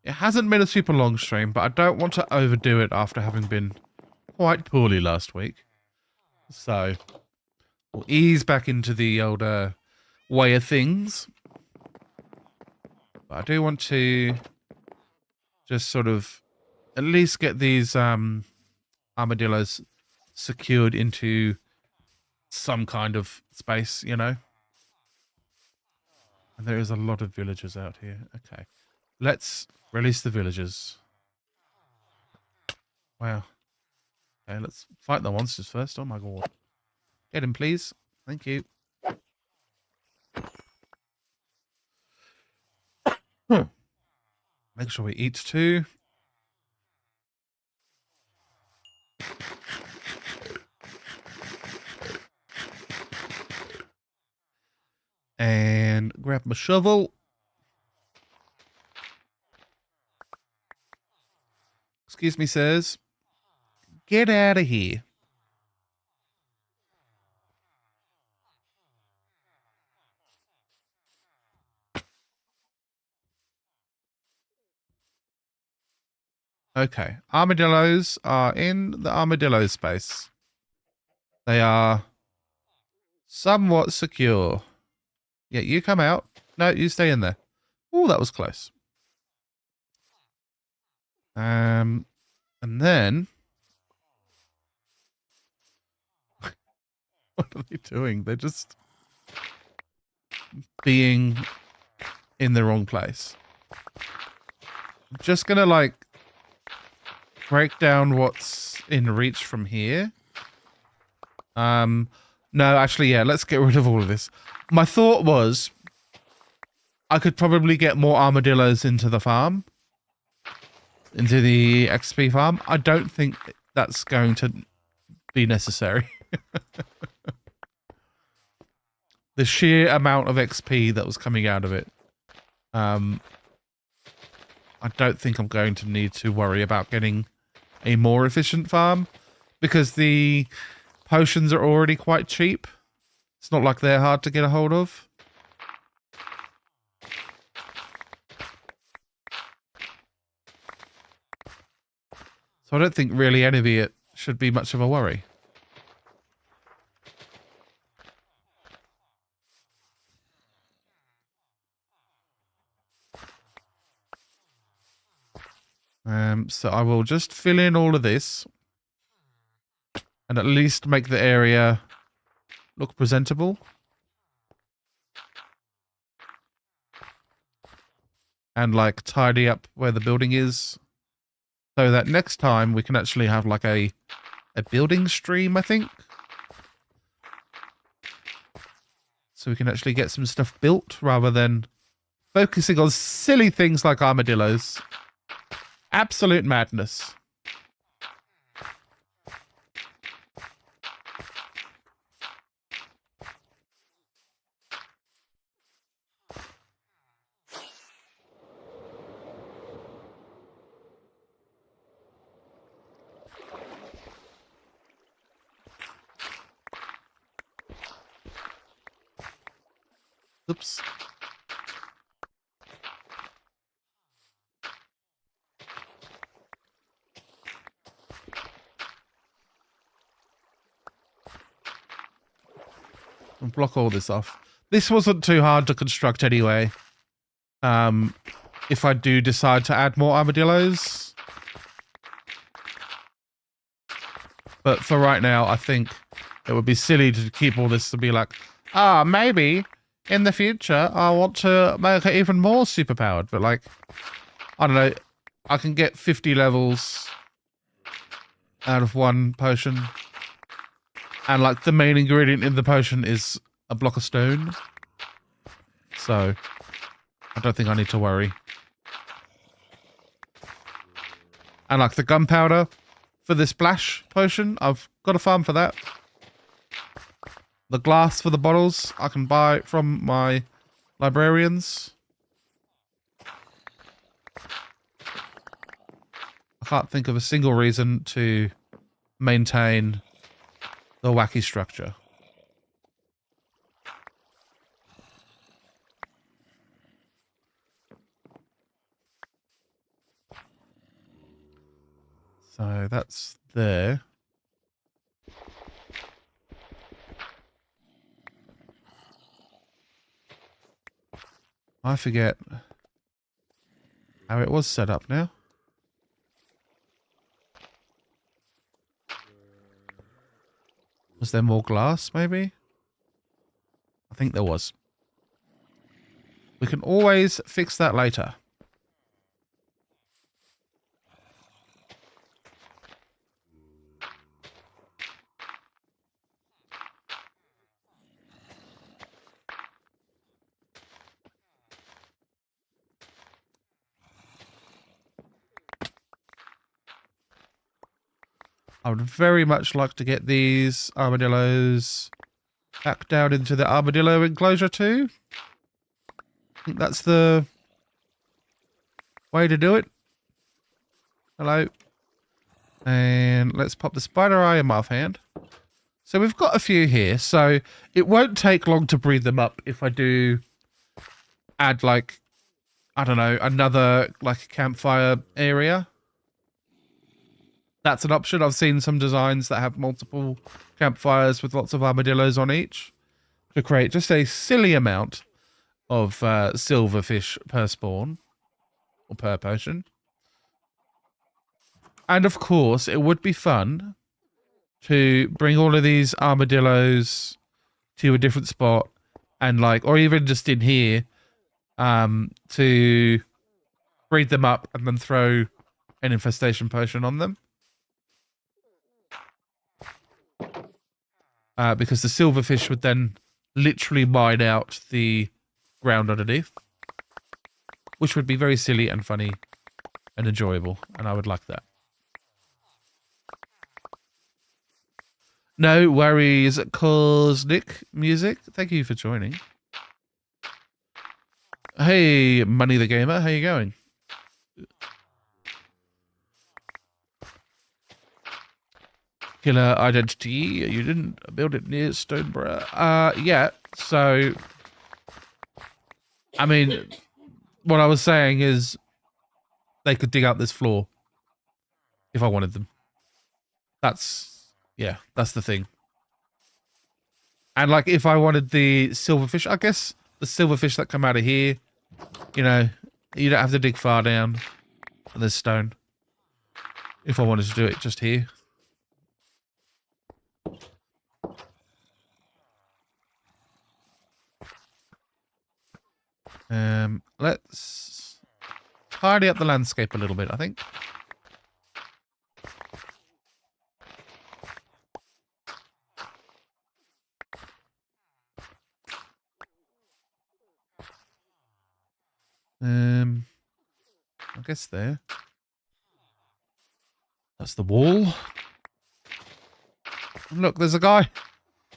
it hasn't been a super long stream, but I don't want to overdo it after having been quite poorly last week. So we'll ease back into the older way of things. But I do want to just sort of at least get these armadillos secured into some kind of space, you know. And there is a lot of villagers out here. Okay. Let's release the villagers. Wow. Okay, let's fight the monsters first. Oh my god. Get him, please. Thank you. Make sure we eat too. And grab my shovel. Excuse me, sirs. Get out of here. Okay. Armadillos are in the armadillo space. They are somewhat secure. Yeah, you come out. No, you stay in there. Oh, that was close. And then what are they doing? They're just being in the wrong place. I'm just gonna like break down what's in reach from here. No, actually, yeah, let's get rid of all of this. My thought was I could probably get more armadillos into the farm, into the XP farm. I don't think that's going to be necessary. The sheer amount of XP that was coming out of it. I don't think I'm going to need to worry about getting a more efficient farm because the potions are already quite cheap. It's not like they're hard to get a hold of. So I don't think really any of it should be much of a worry. So I will just fill in all of this and at least make the area look presentable. And like tidy up where the building is so that next time we can actually have like a building stream, I think. So we can actually get some stuff built rather than focusing on silly things like armadillos. Absolute madness. Oops. And block all this off. This wasn't too hard to construct anyway. If I do decide to add more armadillos. But for right now, I think it would be silly to keep all this to be like, maybe in the future I want to make it even more superpowered. But like, I don't know, I can get 50 levels out of one potion. And like the main ingredient in the potion is a block of stone. So I don't think I need to worry. And like the gunpowder for this splash potion, I've got a farm for that. The glass for the bottles I can buy from my librarians. I can't think of a single reason to maintain the wacky structure. So that's there. I forget how it was set up now. Was there more glass, maybe? I think there was. We can always fix that later. I would very much like to get these armadillos back down into the armadillo enclosure too. I think that's the way to do it. Hello. And let's pop the spider eye in my offhand. So we've got a few here. So it won't take long to breed them up if I do add, like, I don't know, another, like, campfire area. That's an option. I've seen some designs that have multiple campfires with lots of armadillos on each to create just a silly amount of silverfish per spawn or per potion. And of course, it would be fun to bring all of these armadillos to a different spot and, like, or even just in here, to breed them up and then throw an infestation potion on them. Because the silverfish would then literally mine out the ground underneath, which would be very silly and funny and enjoyable, and I would like that. No worries, Cosmic Music. Thank you for joining. Hey, Money the Gamer, how you going? Killer Identity, you didn't build it near Stoneborough. Yeah, so, I mean, what I was saying is they could dig out this floor if I wanted them. That's, yeah, that's the thing. And, like, if I wanted the silverfish, I guess the silverfish that come out of here, you know, you don't have to dig far down for this stone. If I wanted to do it just here. Let's tidy up the landscape a little bit, I think. I guess there. That's the wall. Look, there's a guy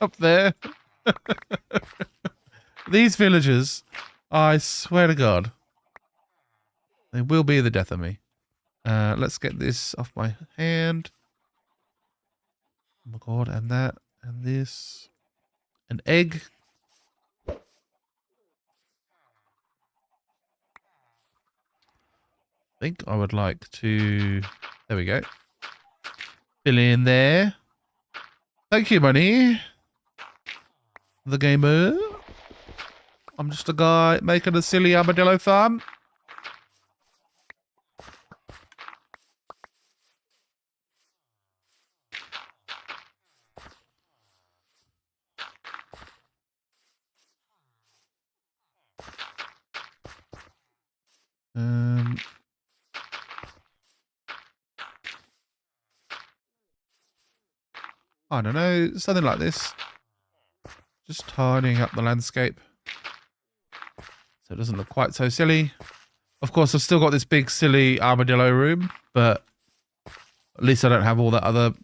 up there. These villagers, I swear to God, they will be the death of me. Let's get this off my hand. Oh my God, and that, and this. An egg. I think I would like to... There we go. Fill in there. Thank you, Money. The gamer. I'm just a guy making a silly armadillo farm. I don't know, something like this. Just tidying up the landscape so it doesn't look quite so silly. Of course, I've still got this big silly armadillo room, but at least I don't have all that other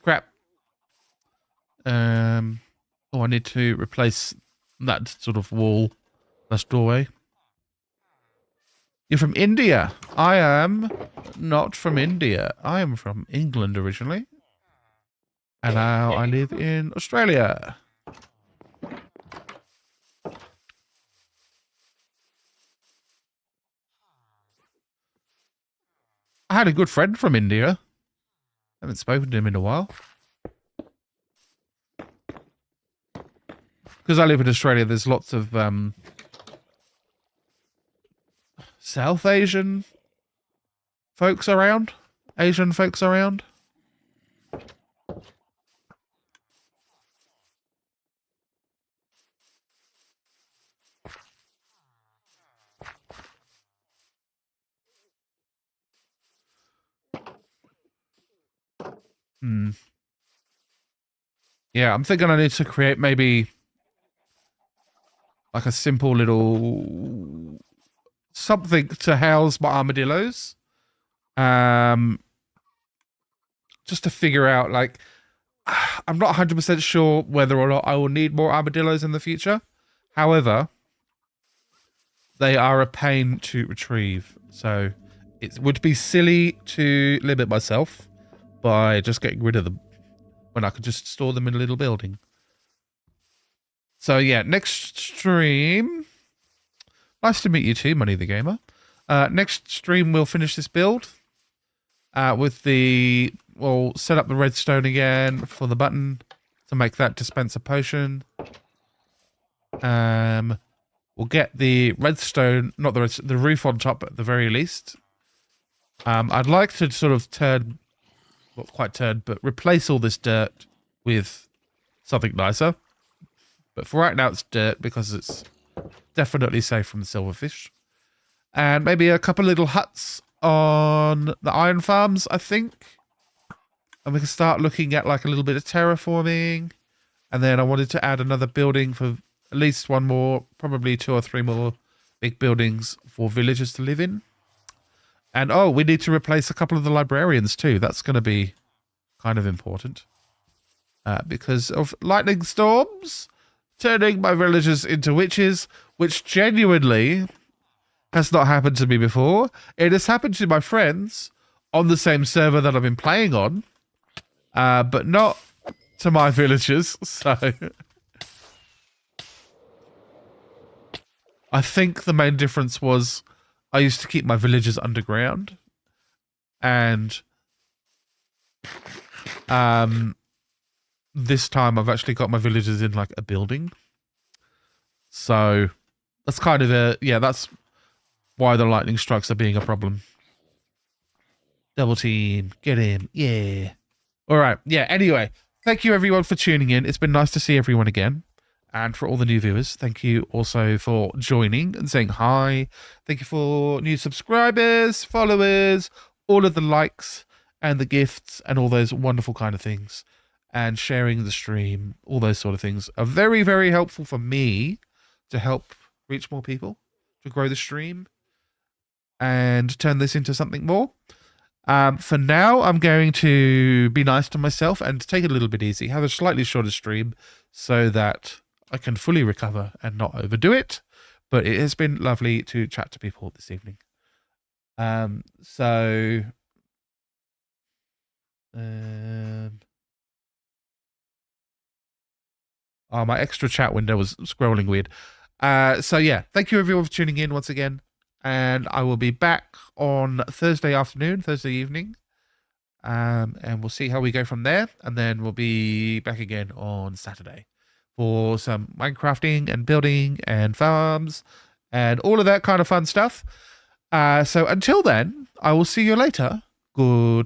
crap. Oh, I need to replace that sort of wall, that doorway. You're from India. I am not from India. I am from England originally. And now I live in Australia. I had a good friend from India. Haven't spoken to him in a while. Because I live in Australia, there's lots of South Asian folks around. Asian folks around. Yeah, I'm thinking I need to create maybe like a simple little something to house my armadillos. Just to figure out, like, I'm not 100% sure whether or not I will need more armadillos in the future. However, they are a pain to retrieve. So it would be silly to limit myself by just getting rid of them when I could just store them in a little building. So yeah, next stream. Nice to meet you too, Money the Gamer. Next stream we'll finish this build. We'll set up the redstone again for the button to make that dispenser potion. We'll get the redstone, not the roof on top at the very least. I'd like to sort of not quite turn, but replace all this dirt with something nicer. But for right now, it's dirt because it's definitely safe from the silverfish. And maybe a couple little huts on the iron farms, I think. And we can start looking at like a little bit of terraforming. And then I wanted to add another building for at least one more, probably 2 or 3 more big buildings for villagers to live in. And oh, we need to replace a couple of the librarians too. That's going to be kind of important. Because of lightning storms turning my villagers into witches, which genuinely has not happened to me before. It has happened to my friends on the same server that I've been playing on, but not to my villagers. So I think the main difference was I used to keep my villagers underground, and this time I've actually got my villagers in like a building. So that's kind of that's why the lightning strikes are being a problem. Double team, get him, yeah. All right, yeah, anyway, thank you everyone for tuning in. It's been nice to see everyone again. And for all the new viewers, thank you also for joining and saying hi. Thank you for new subscribers, followers, all of the likes and the gifts and all those wonderful kind of things. And sharing the stream, all those sort of things are very, very helpful for me to help reach more people, to grow the stream and turn this into something more. For now, I'm going to be nice to myself and take it a little bit easy, have a slightly shorter stream so that I can fully recover and not overdo it. But it has been lovely to chat to people this evening. Oh, my extra chat window was scrolling weird. So yeah, thank you everyone for tuning in once again. And I will be back on Thursday afternoon, Thursday evening. And we'll see how we go from there. And then we'll be back again on Saturday for some Minecrafting and building and farms and all of that kind of fun stuff. So until then, I will see you later. Good.